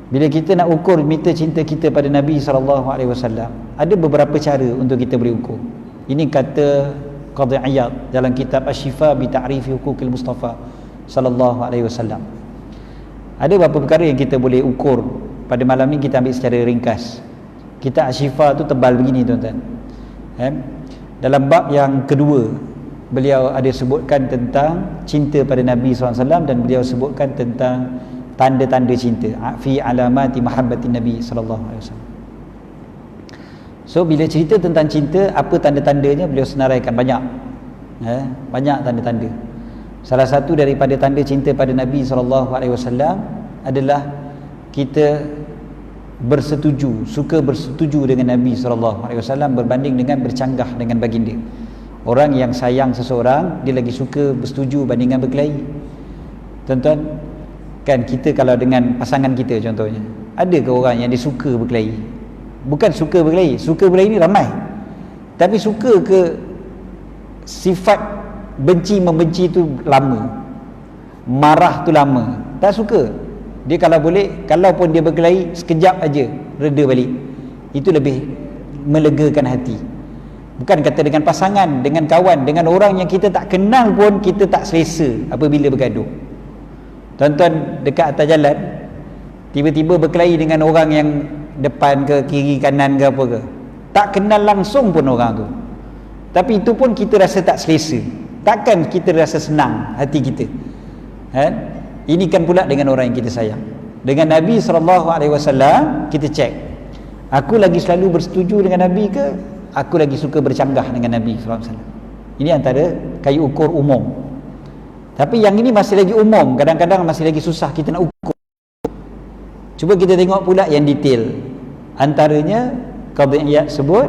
bila kita nak ukur meter cinta kita pada Nabi SAW, ada beberapa cara untuk kita boleh ukur. Ini kata Qadhi Iyad dalam kitab Asy-Syifa bi Ta'rifi Huquqil Mustafa sallallahu alaihi wasallam. Ada beberapa perkara yang kita boleh ukur. Pada malam ni kita ambil secara ringkas. Kitab Asy-Syifa tu tebal begini tuan-tuan. Dalam bab yang kedua, beliau ada sebutkan tentang cinta pada Nabi SAW, dan beliau sebutkan tentang tanda-tanda cinta, fi alamati mahabbati Nabi SAW. So bila cerita tentang cinta, apa tanda-tandanya, beliau senaraikan banyak. Banyak tanda-tanda. Salah satu daripada tanda cinta pada Nabi SAW adalah kita bersetuju, suka bersetuju dengan Nabi SAW berbanding dengan bercanggah dengan baginda. Orang yang sayang seseorang, dia lagi suka bersetuju bandingkan berkelahi. Tuan-tuan, kan kita kalau dengan pasangan kita contohnya, ada ke orang yang dia suka berkelahi? Bukan suka berkelahi, suka berkelahi ni ramai, tapi suka ke sifat benci membenci tu lama, marah tu lama, tak suka. Dia kalau boleh, kalaupun dia berkelahi sekejap aja reda balik, itu lebih melegakan hati. Bukan kata dengan pasangan, dengan kawan, dengan orang yang kita tak kenal pun kita tak selesa apabila bergaduh. Tuan-tuan dekat atas jalan tiba-tiba berkelahi dengan orang yang depan ke kiri kanan ke apa ke, tak kenal langsung pun orang tu, tapi itu pun kita rasa tak selesa. Takkan kita rasa senang hati kita. Ini kan pula dengan orang yang kita sayang. Dengan Nabi SAW kita cek, aku lagi selalu bersetuju dengan Nabi ke aku lagi suka bercanggah dengan Nabi SAW. Ini antara kayu ukur umum. Tapi yang ini masih lagi umum, kadang-kadang masih lagi susah kita nak ukur. Cuba kita tengok pula yang detail. Antaranya Qadhi Iyad sebut,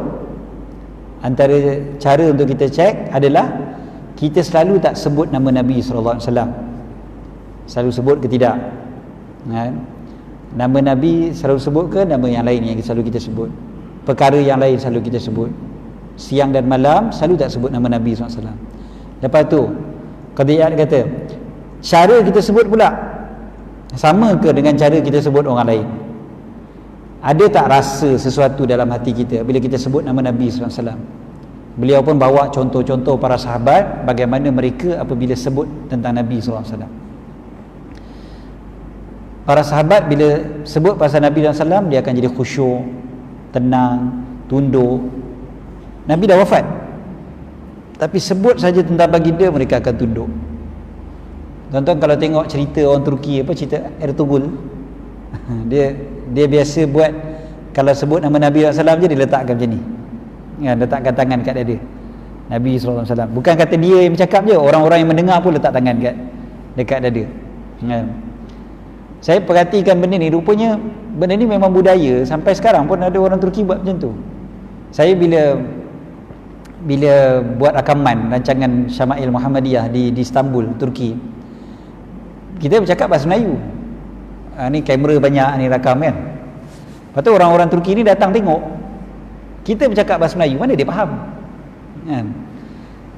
antara cara untuk kita cek adalah kita selalu tak sebut nama Nabi SAW. Selalu sebut ke tidak? Nama Nabi selalu sebut ke nama yang lain yang selalu kita sebut? Perkara yang lain selalu kita sebut. Siang dan malam selalu tak sebut nama Nabi SAW. Lepas tu Qadhi Iyad kata, cara kita sebut pula sama ke dengan cara kita sebut orang lain? Ada tak rasa sesuatu dalam hati kita bila kita sebut nama Nabi SAW? Beliau pun bawa contoh-contoh para sahabat bagaimana mereka apabila sebut tentang Nabi SAW. Para sahabat bila sebut pasal Nabi SAW, dia akan jadi khusyuk, tenang, tunduk. Nabi dah wafat, tapi sebut saja tentang baginda mereka akan tunduk. Tuan-tuan kalau tengok cerita orang Turki, apa cerita Ertugrul, dia biasa buat, kalau sebut nama Nabi SAW je dia letakkan macam ni, letakkan tangan kat dada Nabi SAW. Bukan kata dia yang bercakap je, orang-orang yang mendengar pun letak tangan dekat dada. Saya perhatikan benda ni, rupanya benda ni memang budaya. Sampai sekarang pun ada orang Turki buat macam tu. Saya bila buat rakaman rancangan Syama'il Muhammadiyah di Istanbul, Turki, kita bercakap bahasa Melayu. Ni kamera banyak ni rakam kan. Lepas tu orang-orang Turki ni datang tengok kita bercakap bahasa Melayu, mana dia faham kan?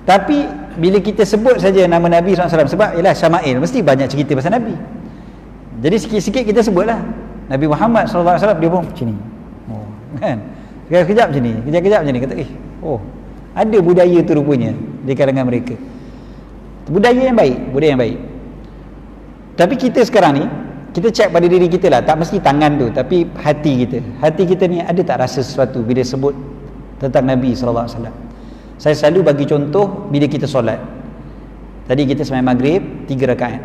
Tapi bila kita sebut saja nama Nabi SAW, sebab ialah Syama'il mesti banyak cerita pasal Nabi, jadi sikit-sikit kita sebutlah Nabi Muhammad SAW, dia pun macam ni, kan, kejap-kejap macam ni, kejap-kejap macam ni, kata ada budaya tu rupanya di kalangan mereka. Budaya yang baik. Tapi kita sekarang ni, kita cek pada diri kita lah, tak mesti tangan tu, tapi hati kita ni ada tak rasa sesuatu bila sebut tentang Nabi SAW. Saya selalu bagi contoh bila kita solat. Tadi kita sembahyang maghrib 3 rakaat.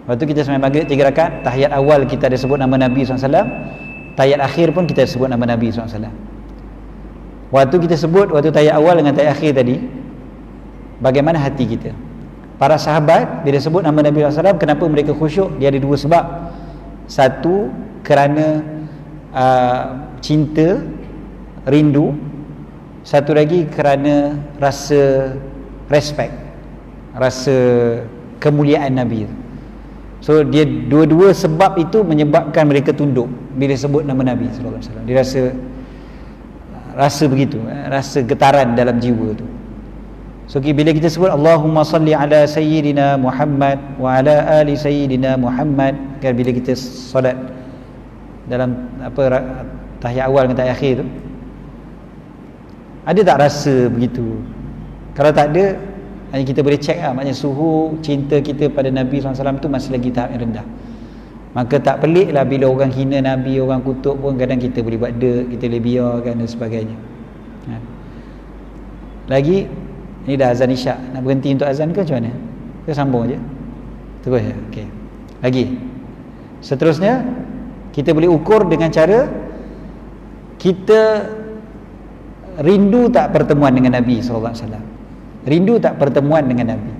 Waktu kita sembahyang maghrib 3 rakaat, tahiyat awal kita ada sebut nama Nabi SAW, tahiyat akhir pun kita sebut nama Nabi SAW. Waktu kita sebut, waktu tahiyat awal dengan tahiyat akhir tadi, bagaimana hati kita? Para sahabat bila sebut nama Nabi SAW, kenapa mereka khusyuk? Dia ada 2 sebab. Satu, kerana cinta, rindu. Satu lagi kerana rasa respect, rasa kemuliaan Nabi. So dia dua-dua sebab itu menyebabkan mereka tunduk bila sebut nama Nabi SAW. Dia rasa begitu, rasa getaran dalam jiwa tu. So bila kita sebut Allahumma salli ala sayyidina Muhammad wa ala ali sayyidina Muhammad, kan, bila kita solat dalam tahiyat awal dengan tahiyat akhir tu, ada tak rasa begitu? Kalau tak ada, hanya kita boleh check lah, maknanya suhu cinta kita pada Nabi SAW tu masih lagi tahap yang rendah. Maka tak pelik lah bila orang hina Nabi, orang kutuk pun kadang kita boleh buat dek, kita boleh biarkan dan sebagainya. Lagi, ni dah azan isyak, nak berhenti untuk azan ke macam mana? Kita sambung je? Terus ya? Okay. Lagi, seterusnya kita boleh ukur dengan cara kita rindu tak pertemuan dengan Nabi SAW. Rindu tak pertemuan dengan Nabi.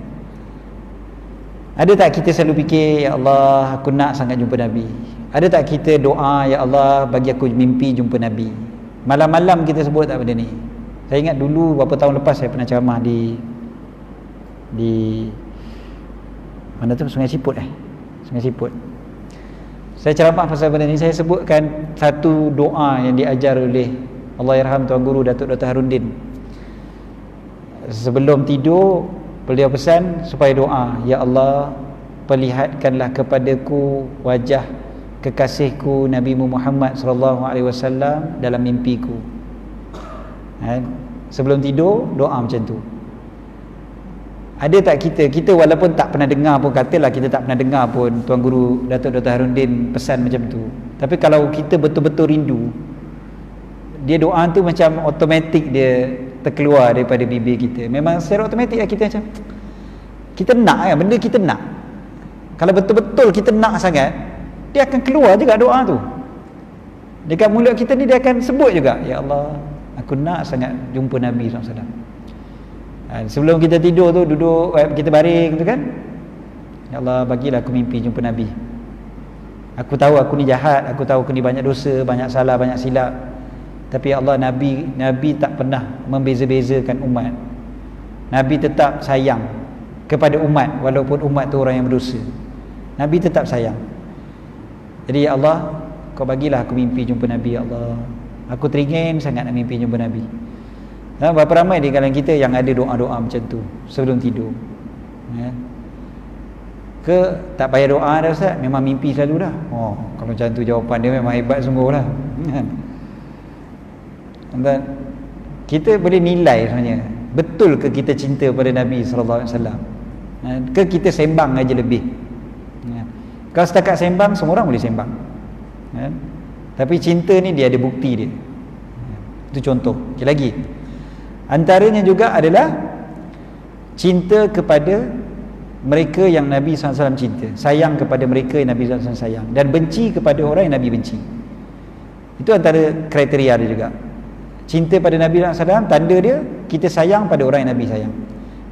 Ada tak kita selalu fikir, ya Allah, aku nak sangat jumpa Nabi? Ada tak kita doa, ya Allah, bagi aku mimpi jumpa Nabi? Malam-malam kita sebut tak benda ni? Saya ingat dulu beberapa tahun lepas saya pernah ceramah di mana tu, Sungai Siput Sungai Siput. Saya ceramah pasal benda ni, saya sebutkan satu doa yang diajar oleh Allahyarham Tuan Guru Datuk Dr. Harundin. Sebelum tidur beliau pesan supaya doa, ya Allah, perlihatkanlah kepadaku wajah kekasihku Nabi Muhammad SAW dalam mimpiku. Sebelum tidur doa macam tu. Ada tak kita walaupun tak pernah dengar pun, katalah kita tak pernah dengar pun Tuan Guru Datuk Dr. Harundin pesan macam tu, tapi kalau kita betul-betul rindu, dia doa tu macam automatik dia terkeluar daripada bibir kita. Memang secara automatik lah kita macam kita nak kan, benda kita nak. Kalau betul-betul kita nak sangat, dia akan keluar juga doa tu. Dekat mulut kita ni dia akan sebut juga, ya Allah, aku nak sangat jumpa Nabi SAW. Sebelum kita tidur tu, duduk, kita baring tu kan, ya Allah, bagilah aku mimpi jumpa Nabi. Aku tahu aku ni jahat, aku tahu aku ni banyak dosa, banyak salah, banyak silap, tapi ya Allah, Nabi tak pernah membeza-bezakan umat. Nabi tetap sayang kepada umat, walaupun umat tu orang yang berdosa. Nabi tetap sayang. Jadi ya Allah, kau bagilah aku mimpi jumpa Nabi, ya Allah. Aku teringin sangat nak mimpi jumpa Nabi. Berapa ramai di kalangan kita yang ada doa-doa macam tu sebelum tidur? Ke tak payah doa dah Ustaz, memang mimpi selalu dah? Oh, kalau macam tu jawapan dia memang hebat sungguh lah. Dan kita boleh nilai sebenarnya, betul ke kita cinta pada Nabi SAW? Ke kita sembang aja lebih? Kalau setakat sembang, semua orang boleh sembang, tapi cinta ni dia ada bukti dia. Itu contoh. Okay, lagi antaranya juga adalah cinta kepada mereka yang Nabi SAW cinta, sayang kepada mereka yang Nabi SAW sayang, dan benci kepada orang yang Nabi benci. Itu antara kriteria dia juga. Cinta pada Nabi SAW, tanda dia kita sayang pada orang yang Nabi sayang.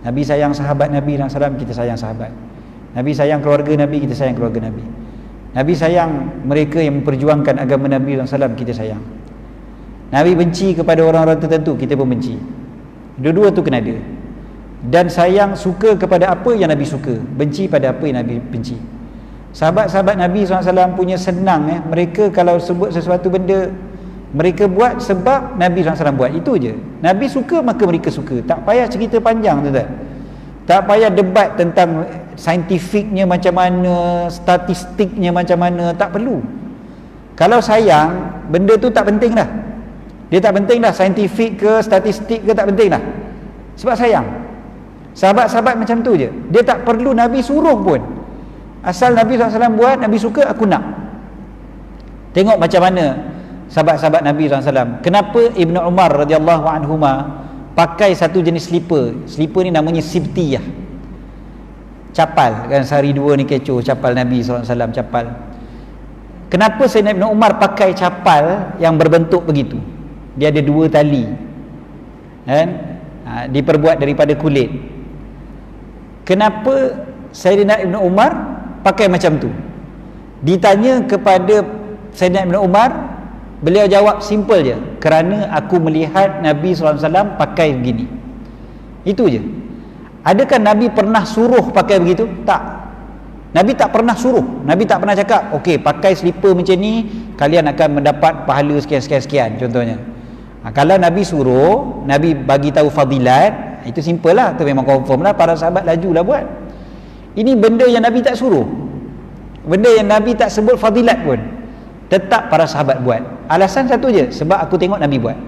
Nabi sayang sahabat Nabi SAW, kita sayang sahabat. Nabi sayang keluarga Nabi, kita sayang keluarga Nabi. Nabi sayang mereka yang memperjuangkan agama Nabi SAW, kita sayang. Nabi benci kepada orang-orang tertentu, kita pun benci. Dua-dua tu kena ada. Dan sayang, suka kepada apa yang Nabi suka, benci pada apa yang Nabi benci. Sahabat-sahabat Nabi SAW punya senang, mereka kalau sebut sesuatu benda, mereka buat sebab Nabi SAW buat, itu je. Nabi suka maka mereka suka. Tak payah cerita panjang tu, tak payah debat tentang saintifiknya macam mana, statistiknya macam mana, tak perlu. Kalau sayang, benda tu tak penting dah. Dia tak penting dah, saintifik ke statistik ke, tak penting dah, sebab sayang. Sahabat-sahabat macam tu je, dia tak perlu Nabi suruh pun, asal Nabi SAW buat, Nabi suka, aku nak. Tengok macam mana sahabat-sahabat Nabi SAW. Kenapa Ibn Umar radhiyallahu anhuma pakai satu jenis slipper ni namanya sibtiyah, capal kan, sehari dua ni kecoh capal Nabi SAW, capal. Kenapa Sayyidina Ibn Umar pakai capal yang berbentuk begitu? Dia ada dua tali kan, diperbuat daripada kulit. Kenapa Sayyidina Ibn Umar pakai macam tu? Ditanya kepada Sayyidina Ibn Umar, beliau jawab simple je, kerana aku melihat Nabi SAW pakai begini. Itu je. Adakah Nabi pernah suruh pakai begitu? Tak. Nabi tak pernah suruh. Nabi tak pernah cakap, okey, pakai slipper macam ni, kalian akan mendapat pahala sekian-sekian contohnya. Kalau Nabi suruh, Nabi bagi tahu fadilat, itu simple lah, tu memang confirm lah, para sahabat lajulah buat. Ini benda yang Nabi tak suruh, benda yang Nabi tak sebut fadilat pun, tetap para sahabat buat. Alasan satu je, sebab aku tengok Nabi buat.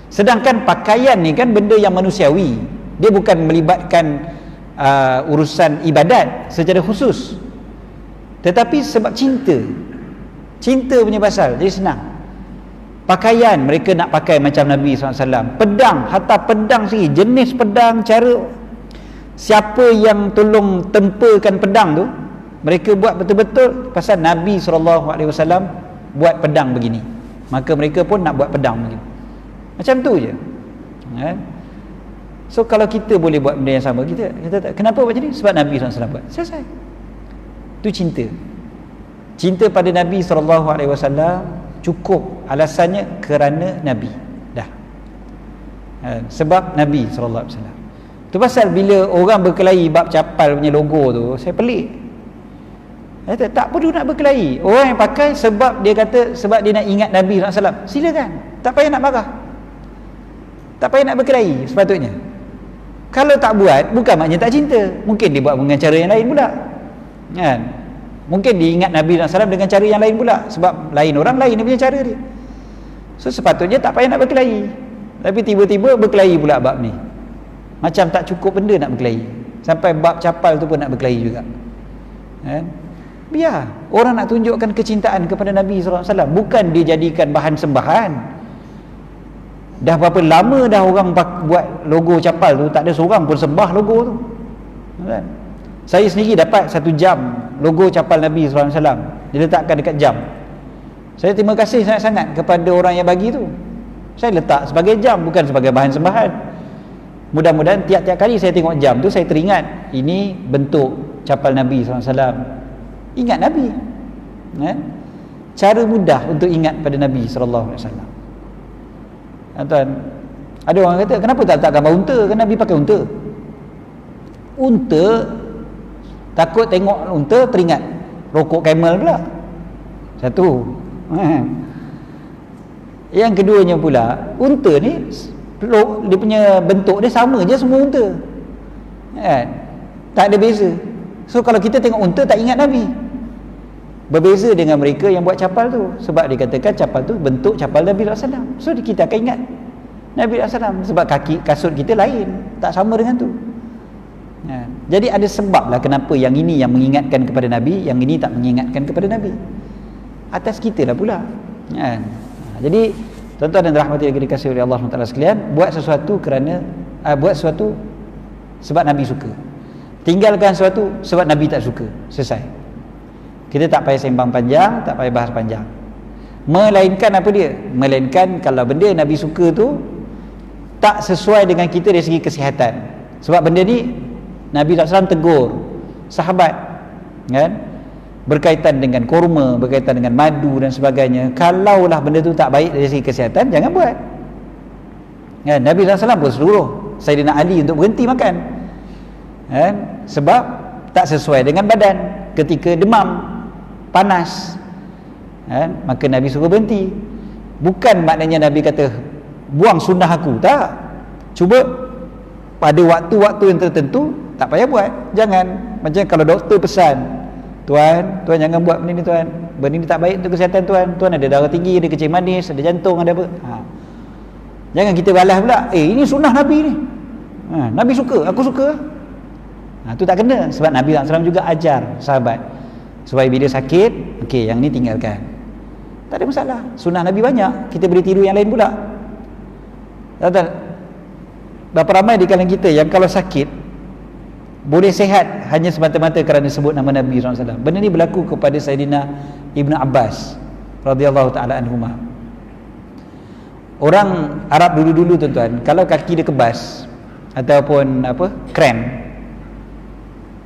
Sedangkan pakaian ni kan benda yang manusiawi, Dia bukan melibatkan urusan ibadat secara khusus, tetapi sebab cinta punya pasal. Jadi senang. Pakaian, mereka nak pakai macam Nabi SAW. Pedang, hatta pedang sendiri, jenis pedang, cara siapa yang tolong tempakan pedang tu, mereka buat betul-betul pasal Nabi SAW buat pedang begini, maka mereka pun nak buat pedang begini. Macam tu je. So kalau kita boleh buat benda yang sama, kita tak, kenapa buat macam ni? Sebab Nabi SAW buat. Selesai. Itu cinta pada Nabi SAW cukup, alasannya kerana Nabi. Dah. Sebab Nabi SAW. Tu pasal bila orang berkelahi bab capal punya logo tu, saya pelik. Tak perlu nak berkelahi. Orang yang pakai sebab dia kata sebab dia nak ingat Nabi SAW, silakan, tak payah nak marah, tak payah nak berkelahi. Sepatutnya kalau tak buat, bukan maknanya tak cinta. Mungkin dia buat dengan cara yang lain pula, kan? Mungkin dia ingat Nabi SAW dengan cara yang lain pula, sebab lain orang lain dia punya cara dia. So sepatutnya tak payah nak berkelahi, tapi tiba-tiba berkelahi pula bab ni. Macam tak cukup benda nak berkelahi, sampai bab capal tu pun nak berkelahi juga, kan? Biar orang nak tunjukkan kecintaan kepada Nabi SAW, bukan dia jadikan bahan sembahan. Dah berapa lama dah orang buat logo capal tu, tak ada seorang pun sembah logo tu, kan? Saya sendiri dapat 1 jam logo capal Nabi SAW, diletakkan dekat jam. Saya terima kasih sangat-sangat kepada orang yang bagi tu. Saya letak sebagai jam, bukan sebagai bahan sembahan. Mudah-mudahan tiap-tiap kali saya tengok jam tu, saya teringat ini bentuk capal Nabi SAW. Ingat Nabi, kan? Cara mudah untuk ingat pada Nabi SAW. Tuan, ada orang kata kenapa tak letak gambar unta? Kan Nabi pakai unta. Takut tengok unta teringat rokok Camel pula. Satu. Yang keduanya pula, unta ni dia punya bentuk dia sama je semua unta, kan? Tak ada beza. So kalau kita tengok unta tak ingat Nabi. Berbeza dengan mereka yang buat capal tu, sebab dikatakan capal tu bentuk capal Nabi SAW. So kita akan ingat Nabi SAW, sebab kaki kasut kita lain, tak sama dengan tu. Jadi ada sebab lah kenapa yang ini yang mengingatkan kepada Nabi, yang ini tak mengingatkan kepada Nabi. Atas kita lah pula, kan? Jadi tuan-tuan dan rahmati yang dikasihi oleh Allah SWT sekalian, buat sesuatu sebab Nabi suka, tinggalkan sesuatu sebab Nabi tak suka. Selesai. Kita tak payah sembang panjang, tak payah bahas panjang. Melainkan apa dia? Melainkan kalau benda Nabi suka tu tak sesuai dengan kita dari segi kesihatan. Sebab benda ni Nabi SAW tegur sahabat, kan? Berkaitan dengan kurma, berkaitan dengan madu dan sebagainya. Kalaulah benda tu tak baik dari segi kesihatan, jangan buat, kan? Nabi SAW pun suruh Sayyidina Ali untuk berhenti makan, kan? Sebab tak sesuai dengan badan. Ketika demam, panas, kan? Maka Nabi suruh berhenti. Bukan maknanya Nabi kata buang sunnah aku, tak. Cuba pada waktu-waktu yang tertentu tak payah buat. Jangan macam kalau doktor pesan, tuan jangan buat benda ni tuan, benda ni tak baik untuk kesihatan tuan ada darah tinggi, ada kencing manis, ada jantung, ada apa. Jangan kita balas pula, ini sunnah Nabi ni, Nabi suka, aku suka. Tu tak kena. Sebab Nabi SAW juga ajar sahabat supaya bila sakit, okey, yang ni tinggalkan, tak ada masalah. Sunnah Nabi banyak, kita boleh tiru yang lain pula. Tak. Berapa ramai di kalangan kita yang kalau sakit boleh sihat hanya semata-mata kerana sebut nama Nabi SAW. Benda ni berlaku kepada Sayyidina Ibn Abbas radhiyallahu ta'ala anhuma. Orang Arab dulu-dulu tuan-tuan, kalau kaki dia kebas ataupun kram,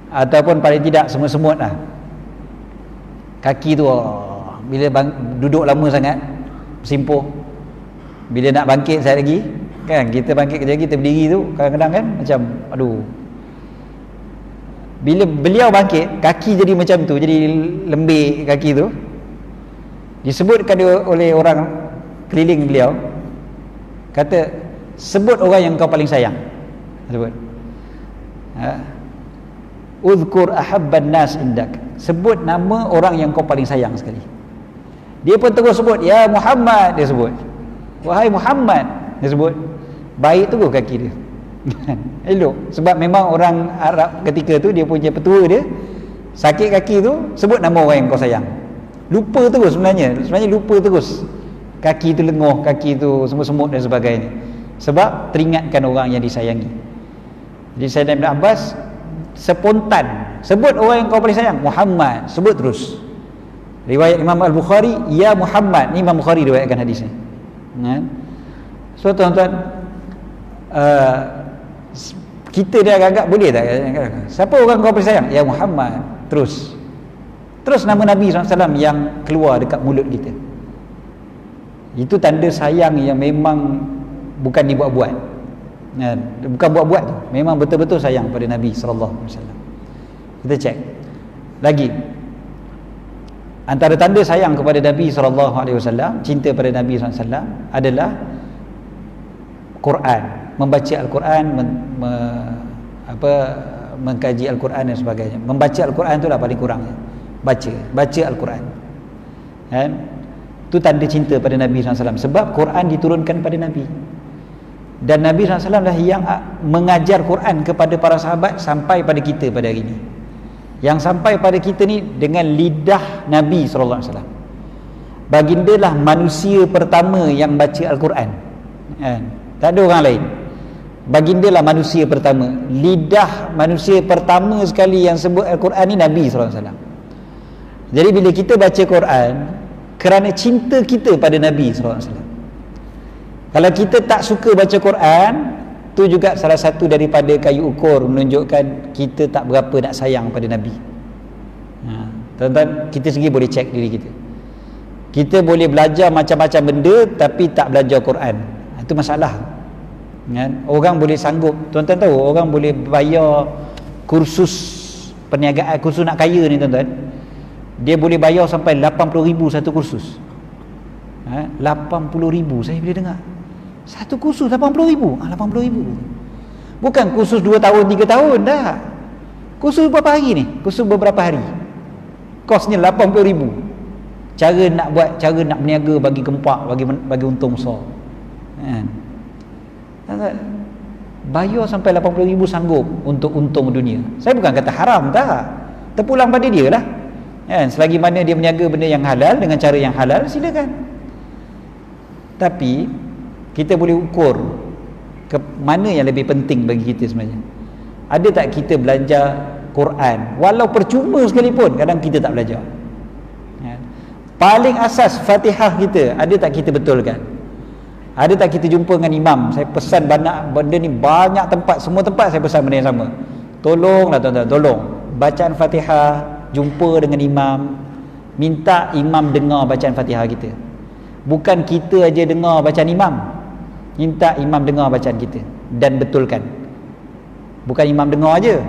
ataupun paling tidak semut-semut lah kaki tu, bila duduk lama sangat bersimpuh, bila nak bangkit sekali lagi, kan, kita bangkit kejap lagi, kita berdiri tu kadang-kadang kan macam aduh. Bila beliau bangkit, kaki jadi macam tu, jadi lembik kaki tu. Disebutkan oleh orang keliling beliau, kata sebut orang yang kau paling sayang, sebut uzkur ahabban nas indak, sebut nama orang yang kau paling sayang sekali. Dia pun terus sebut ya Muhammad, dia sebut wahai Muhammad, dia sebut. Baik tu kaki dia, Elok. Sebab memang orang Arab ketika tu, dia punya petua dia, sakit kaki tu sebut nama orang yang kau sayang. Lupa terus sebenarnya lupa terus. Kaki tu lenguh, kaki tu semut-semut dan sebagainya. Sebab teringatkan orang yang disayangi. Jadi Sayyidina Ibn Abbas spontan sebut orang yang kau paling sayang, Muhammad, sebut terus. Riwayat Imam Al-Bukhari, ya Muhammad, ni Imam Bukhari riwayatkan hadis ni. So tuan-tuan, kita dia agak-agak boleh tak? Siapa orang kau paling sayang? Ya Muhammad. Terus nama Nabi SAW yang keluar dekat mulut kita. Itu tanda sayang yang memang bukan dibuat-buat. Bukan buat-buat tu, memang betul-betul sayang pada Nabi SAW. Kita cek lagi, antara tanda sayang kepada Nabi SAW, cinta pada Nabi SAW adalah Quran, membaca Al-Quran, mengkaji Al-Quran dan sebagainya. Membaca Al-Quran tu lah paling kurang, baca Al-Quran, kan? Itu tanda cinta pada Nabi SAW, sebab Quran diturunkan pada Nabi, dan Nabi SAW lah yang mengajar Quran kepada para sahabat sampai pada kita pada hari ini. Yang sampai pada kita ni dengan lidah Nabi SAW. Baginda lah manusia pertama yang baca Al-Quran, kan? Tak ada orang lain. Baginda lah manusia pertama. Lidah manusia pertama sekali yang sebut Al-Quran ni Nabi SAW. Jadi bila kita baca Quran kerana cinta kita pada Nabi SAW. Kalau kita tak suka baca Quran, tu juga salah satu daripada kayu ukur menunjukkan kita tak berapa nak sayang pada Nabi. Tuan-tuan, kita sendiri boleh cek diri kita. Kita boleh belajar macam-macam benda tapi tak belajar Quran. Itu masalah, kan? Orang boleh sanggup, tuan-tuan tahu, orang boleh bayar kursus perniagaan, kursus nak kaya ni tuan-tuan, dia boleh bayar sampai 80,000 satu kursus. 80,000 saya bila dengar satu kursus 80,000. 80,000 bukan kursus 2 tahun 3 tahun dah. Kursus berapa hari ni? Kursus beberapa hari, kosnya 80,000. Cara nak buat, cara nak berniaga bagi gempak, bagi untung besar, kan? Bayar sampai 80,000 sanggup untuk untung dunia. Saya bukan kata haram, tak, terpulang pada dia lah, kan? Selagi mana dia berniaga benda yang halal dengan cara yang halal, silakan. Tapi kita boleh ukur ke mana yang lebih penting bagi kita sebenarnya. Ada tak kita belajar Quran walau percuma sekalipun? Kadang kita tak belajar, ya. Paling asas Fatihah kita, ada tak kita betulkan? Ada tak kita jumpa dengan imam? Saya pesan banyak benda ni, banyak tempat, semua tempat saya pesan benda yang sama. Tolonglah tuan-tuan, tolong bacaan Fatihah, jumpa dengan imam, minta imam dengar bacaan Fatihah kita. Bukan kita aja dengar bacaan imam, minta imam dengar bacaan kita dan betulkan. Bukan imam dengar aja,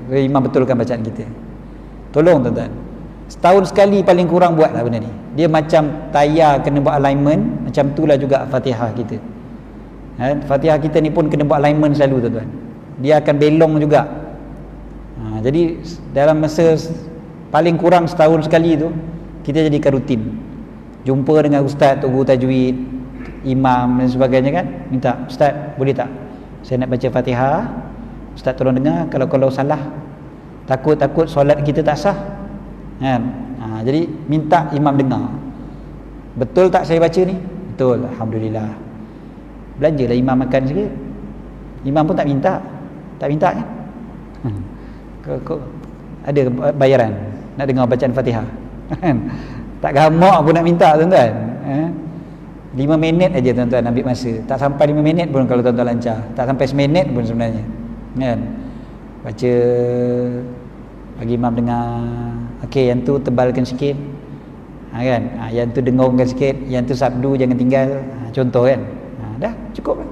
imam betulkan bacaan kita. Tolong tuan-tuan, setahun sekali paling kurang buatlah benda ni. Dia macam tayar kena buat alignment, macam itulah juga Fatihah kita, kan? Fatihah kita ni pun kena buat alignment selalu tuan-tuan. Dia akan belong juga. Jadi dalam masa paling kurang setahun sekali tu, kita jadikan rutin. Jumpa dengan ustaz, guru tajwid, imam dan sebagainya, kan? Minta, ustaz boleh tak saya nak baca Fatihah, ustaz tolong dengar, kalau salah takut solat kita tak sah, kan? Jadi minta imam dengar, betul tak saya baca ni? Betul, alhamdulillah. Belajarlah imam makan sikit. Imam pun tak minta kan? Ada bayaran nak dengar bacaan Fatihah, kan? Tak gamak pun nak minta tuan-tuan. 5 minit aja tuan-tuan ambil masa. Tak sampai 5 minit pun kalau tuan-tuan lancar. Tak sampai seminit pun sebenarnya, kan? Baca, bagi imam dengar. Okey, yang tu tebalkan sikit, kan? Yang tu dengungkan sikit, yang tu sabdu jangan tinggal, contoh, kan? Dah cukup kan?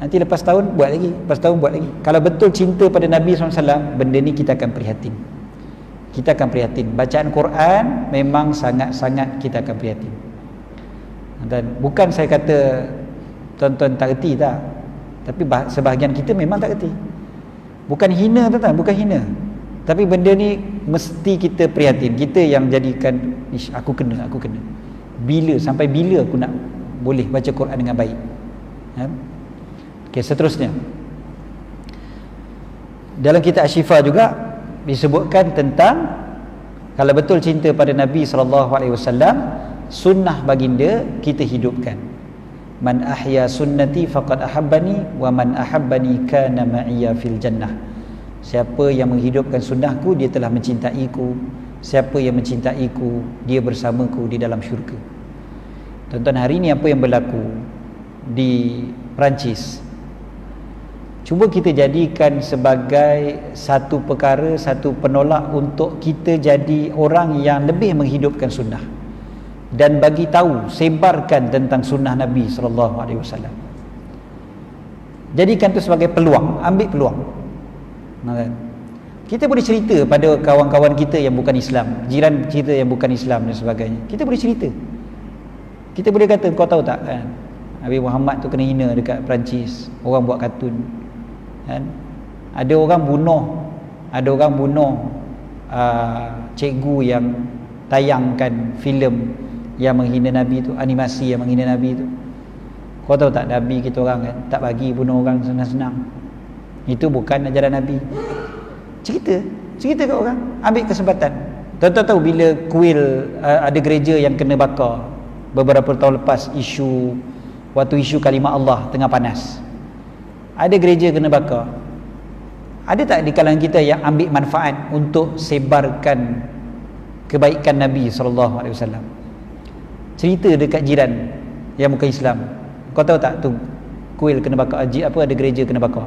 Nanti lepas tahun buat lagi, lepas tahun buat lagi. Kalau betul cinta pada Nabi SAW, benda ni kita akan prihatin. Kita akan prihatin. Bacaan Quran memang sangat-sangat kita akan prihatin. Dan bukan saya kata tuan-tuan tak erti, tak. Tapi sebahagian kita memang tak erti. Bukan hina tuan-tuan, bukan hina. Tapi benda ni mesti kita prihatin. Kita yang jadikan, aku kena. Sampai bila aku nak boleh baca Quran dengan baik? Okey, seterusnya dalam kitab Asy-Syifa juga disebutkan tentang kalau betul cinta pada Nabi SAW, sunnah baginda kita hidupkan. Man ahya sunnati faqad ahabbani wa man ahabbani kana ma'iya fil jannah. Siapa yang menghidupkan sunnahku, dia telah mencintaiku. Siapa yang mencintaiku, dia bersamaku di dalam syurga. Tuan-tuan, hari ini apa yang berlaku di Perancis, cuba kita jadikan sebagai satu perkara, satu penolak untuk kita jadi orang yang lebih menghidupkan sunnah dan bagi tahu, sebarkan tentang sunnah Nabi SAW. Jadikan itu sebagai peluang, ambil peluang. Kita boleh cerita pada kawan-kawan kita yang bukan Islam, jiran kita yang bukan Islam dan sebagainya. Kita boleh cerita. Kita boleh kata, kau tahu tak kan, Nabi Muhammad tu kena hina dekat Perancis, orang buat kartun kan? Ada orang bunuh cikgu yang tayangkan filem yang menghina Nabi tu, animasi yang menghina Nabi tu. Kau tahu tak, Nabi kita orang kan tak bagi bunuh orang senang-senang. Itu bukan ajaran Nabi. Cerita kat orang, ambil kesempatan. Tuan-tuan tahu bila kuil ada gereja yang kena bakar beberapa tahun lepas, waktu isu kalimah Allah tengah panas, ada gereja kena bakar. Ada tak di kalangan kita yang ambil manfaat untuk sebarkan kebaikan Nabi SAW? Cerita dekat jiran yang bukan Islam, kau tahu tak tu kuil kena bakar, ada gereja kena bakar.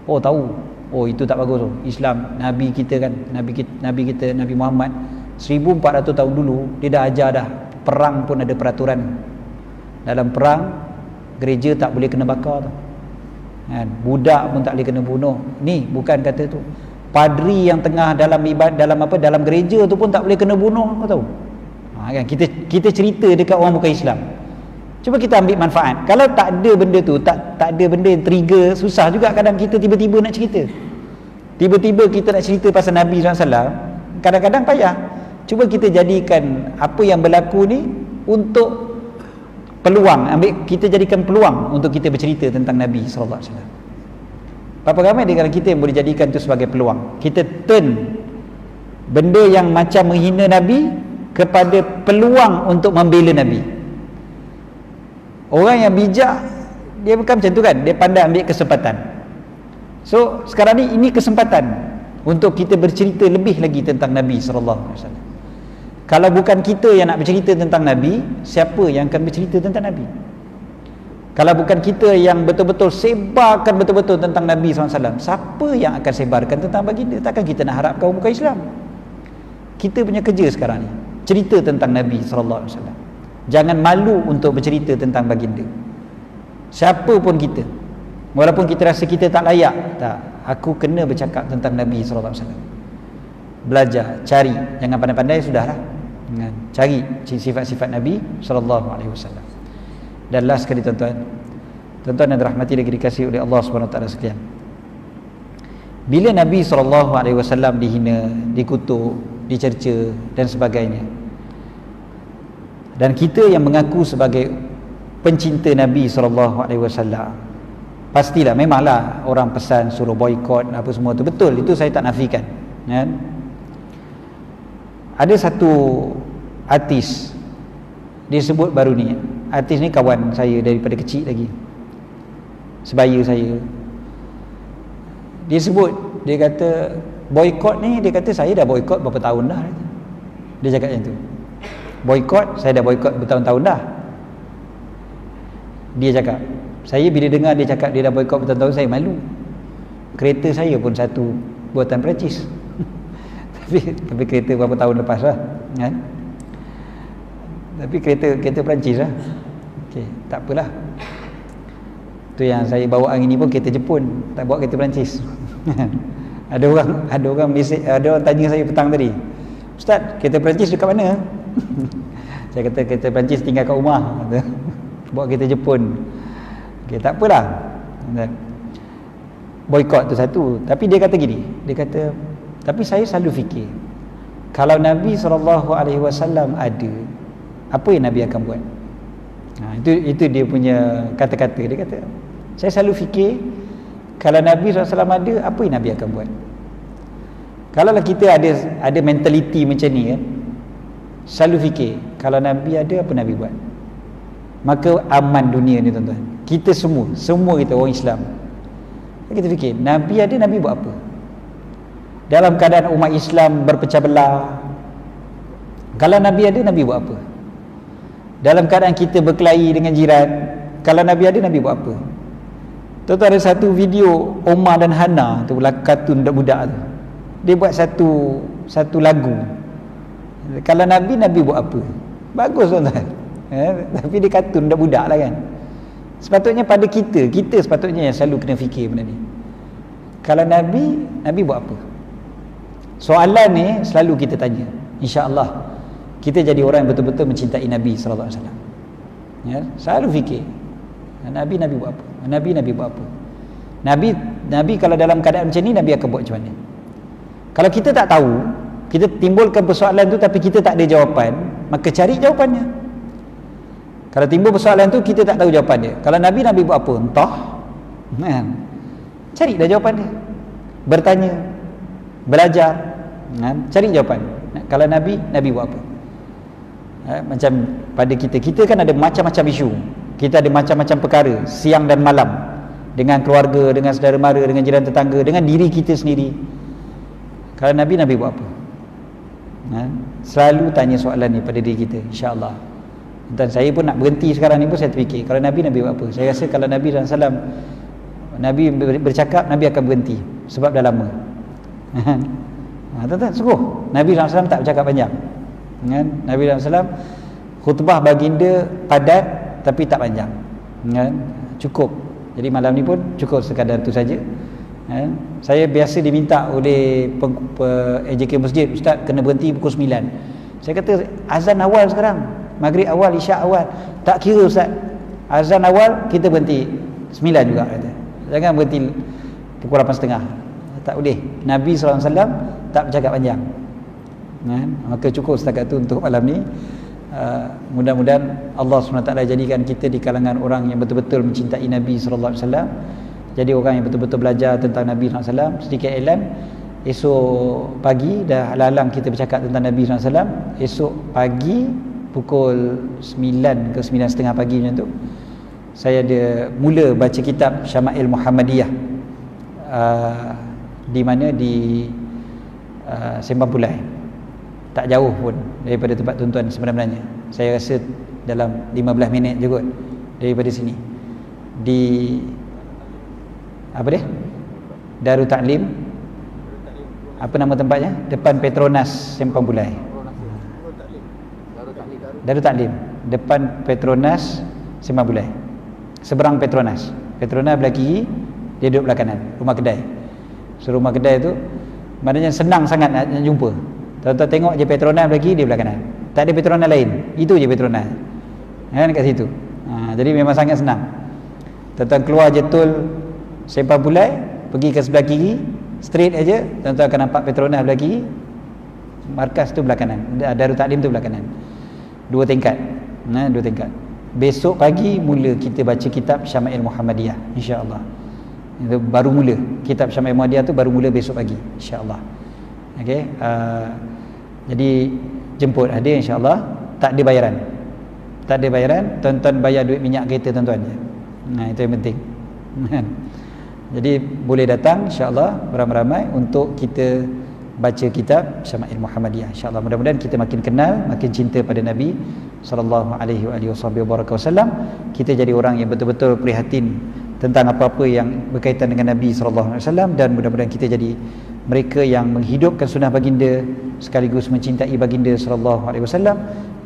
Oh tahu, oh itu tak bagus tu. Islam, Nabi kita kan, Nabi Muhammad 1400 tahun dulu dia dah ajar dah, perang pun ada peraturan. Dalam perang gereja tak boleh kena bakar tu kan? Budak pun tak boleh kena bunuh. Ni bukan kata tu, padri yang tengah dalam dalam gereja tu pun tak boleh kena bunuh, kau tahu kan? Kita cerita dekat orang bukan Islam. Cuba kita ambil manfaat. Kalau tak ada benda tu, tak ada benda yang trigger, susah juga kadang kita tiba-tiba nak cerita. Tiba-tiba kita nak cerita pasal Nabi SAW, kadang-kadang payah. Cuba kita jadikan apa yang berlaku ni untuk peluang, kita jadikan peluang untuk kita bercerita tentang Nabi SAW. Berapa ramai di kalangan kita yang boleh jadikan itu sebagai peluang. Kita turn benda yang macam menghina Nabi kepada peluang untuk membela Nabi. Orang yang bijak, dia bukan macam tu kan, dia pandai ambil kesempatan. So sekarang ni ini kesempatan untuk kita bercerita lebih lagi tentang Nabi SAW. Kalau bukan kita yang nak bercerita tentang Nabi, siapa yang akan bercerita tentang Nabi? Kalau bukan kita yang betul-betul sebarkan betul-betul tentang Nabi SAW, siapa yang akan sebarkan tentang baginda? Takkan kita nak harap kaum bukan Islam. Kita punya kerja sekarang ni cerita tentang Nabi SAW. Jangan malu untuk bercerita tentang baginda. Siapa pun kita, walaupun kita rasa kita tak layak, tak, aku kena bercakap tentang Nabi SAW. Belajar, cari, jangan pandai-pandai, sudahlah. Cari sifat-sifat Nabi SAW. Dan last sekali tuan-tuan yang dirahmati lagi dikasihi oleh Allah SWT sekalian, bila Nabi SAW dihina, dikutuk, dicerca dan sebagainya, dan kita yang mengaku sebagai pencinta Nabi SAW, pastilah, memanglah orang pesan suruh boikot apa semua tu, betul, itu saya tak nafikan kan? Ada satu artis, dia sebut baru ni, artis ni kawan saya daripada kecil lagi, sebaya saya. Dia sebut, dia kata boikot ni, dia kata saya dah boikot berapa tahun dah. Dia cakap macam tu, boikot, saya dah boikot bertahun-tahun dah. Dia cakap, saya bila dengar dia cakap dia dah boikot bertahun-tahun, saya malu. Kereta saya pun satu buatan Perancis. tapi kereta berapa tahun lepas lah kan? Tapi kereta Perancis lah. Okey, tak apalah. Tu yang saya bawa hari ni pun kereta Jepun, tak bawa kereta Perancis. Ada orang mesej, ada orang tanya saya petang tadi, Ustaz, kereta Perancis dekat mana? Saya kata kereta Perancis tinggal kat rumah. Bawa kereta Jepun. Okey, tak apalah. Boikot tu satu. Tapi dia kata gini, dia kata, tapi saya selalu fikir, kalau Nabi SAW ada, apa yang Nabi akan buat? Itu dia punya kata-kata. Dia kata, Saya selalu fikir, kalau Nabi SAW ada, apa yang Nabi akan buat? Kalaulah kita ada mentaliti macam ni kan, selalu fikir, kalau Nabi ada, apa Nabi buat? Maka aman dunia ni tuan-tuan. Kita semua kita orang Islam, kita fikir, Nabi ada, Nabi buat apa? Dalam keadaan umat Islam berpecah belah, kalau Nabi ada, Nabi buat apa? Dalam keadaan kita berkelahi dengan jiran, kalau Nabi ada, Nabi buat apa? Tuan-tuan, ada satu video Omar dan Hana tu, kartun budak-budak tu, dia buat satu lagu. Kalau Nabi buat apa? Bagus tuan-tuan, tapi dia kartun budak-budak lah kan. Sepatutnya pada kita sepatutnya yang selalu kena fikir benda ni. Kalau Nabi buat apa? Soalan ni selalu kita tanya. InsyaAllah kita jadi orang yang betul-betul mencintai Nabi SAW. Ya, selalu fikir, Nabi buat apa? Nabi buat apa? Nabi kalau dalam keadaan macam ni, Nabi akan buat macam mana? Kalau kita tak tahu, kita timbulkan persoalan tu tapi kita tak ada jawapan, maka cari jawapannya. Kalau timbul persoalan tu kita tak tahu jawapan dia, kalau Nabi buat apa? Entah. Carilah jawapan dia. Bertanya, belajar, cari jawapan. Kalau Nabi buat apa? Macam pada kita kan ada macam-macam isu, kita ada macam-macam perkara siang dan malam, dengan keluarga, dengan saudara mara, dengan jiran tetangga, dengan diri kita sendiri. Kalau Nabi buat apa? Selalu tanya soalan ni pada diri kita, insya-Allah. Dan saya pun nak berhenti sekarang ni pun saya terfikir, kalau Nabi buat apa? Saya rasa kalau Nabi SAW Nabi bercakap, Nabi akan berhenti sebab dah lama. Tuan-tuan, sungguh Nabi SAW tak bercakap panjang. Nabi SAW khutbah baginda padat tapi tak panjang. Cukup. Jadi malam ni pun cukup sekadar tu saja. Saya biasa diminta oleh AJK Masjid, Ustaz kena berhenti pukul 9. Saya kata azan awal sekarang, maghrib awal, isyak awal, tak kira Ustaz, azan awal kita berhenti 9 juga kata. Jangan berhenti pukul 8.30. Tak boleh. Nabi SAW tak bercakap panjang. Maka cukup setakat tu untuk malam ni. Mudah-mudahan Allah SWT jadikan kita di kalangan orang yang betul-betul mencintai Nabi SAW. Jadi orang yang betul-betul belajar tentang Nabi SAW. Sedikit iklan, esok pagi dah lalang kita bercakap tentang Nabi SAW. Esok pagi pukul 9 ke 9.30 pagi macam tu, saya ada mula baca kitab Syama'il Muhammadiyah, di mana di Sembang Pulai, tak jauh pun daripada tempat tuan-tuan sebenarnya. Saya rasa dalam 15 minit je kot daripada sini, di apa dia, Darul Ta'lim, apa nama tempatnya, depan Petronas Sembang Pulai. Darul Ta'lim depan Petronas Sembang Pulai, seberang Petronas belah kiri, dia duduk belah kanan, rumah kedai. So rumah kedai tu maknanya senang sangat nak jumpa. Tuan-tuan tengok je Petronas belah kiri, dia belah kanan, tak ada Petronas lain, itu je Petronas kat situ. Jadi memang sangat senang. Tuan-tuan keluar je tol Sembang Pulai, pergi ke sebelah kiri, straight aja, tuan-tuan akan nampak Petronas belah kiri, markas tu belah kanan, Darul Ta'lim tu belah kanan. Dua tingkat. Besok pagi mula kita baca kitab Syama'il Muhammadiyah, insya-Allah. Itu baru mula kitab Syama'il Muhammadiyah tu, baru mula besok pagi, insya-Allah. Okey, jadi jemput hadir insya-Allah, tak ada bayaran. Tuan-tuan bayar duit minyak kereta tuan-tuan je. Itu yang penting. Jadi boleh datang insya-Allah beramai-ramai untuk kita baca kitab Syama'il Muhammadiyah, insya-Allah. Mudah-mudahan kita makin kenal, makin cinta pada Nabi sallallahu alaihi wasallam. Kita jadi orang yang betul-betul prihatin tentang apa-apa yang berkaitan dengan Nabi sallallahu alaihi wasallam, dan mudah-mudahan kita jadi mereka yang menghidupkan sunnah baginda sekaligus mencintai baginda sallallahu alaihi wasallam,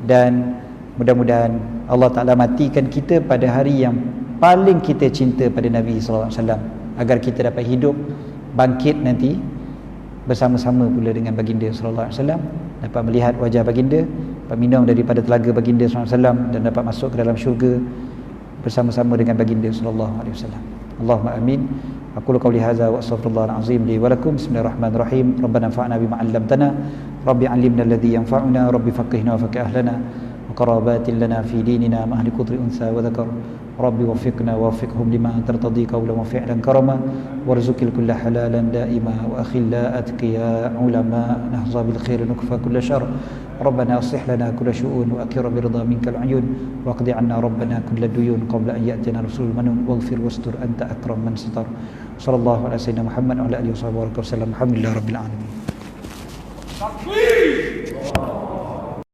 dan mudah-mudahan Allah Taala matikan kita pada hari yang paling kita cinta pada Nabi sallallahu alaihi wasallam, agar kita dapat hidup bangkit nanti bersama-sama pula dengan baginda sallallahu alaihi wasallam, dapat melihat wajah baginda, dapat minum daripada telaga baginda sallallahu alaihi wasallam, dan dapat masuk ke dalam syurga bersama-sama dengan baginda sallallahu alaihi wasallam. Allahumma amin. Aqulu qawli hadza wa astaghfirullahal azim li wa lakum. Bismillahirrahmanirrahim. Rabbana anfa'na bima 'allamtana, rabbi 'allimna alladhi yanfa'una, rabbi faqihna wa faqih ahlana. وقرابات لنا في ديننا مع أهل قدر أنثى وذكر رب وفقنا ووفقهم لما ترتضي قولا وفعلا كرما وارزق الكل حلالا دائما وأخلاء أتقياء علماء نهضى بالخير نكفى كل شر ربنا أصلح لنا كل شؤون وأكر برضا منك العيون واقض عنا ربنا كل الديون قبل أن يأتينا رسول المنون واغفر واستر أنت أكرم من ستر صلى الله على سيدنا محمد وعلى آله وصحبه وسلم الحمد لله رب العالمين.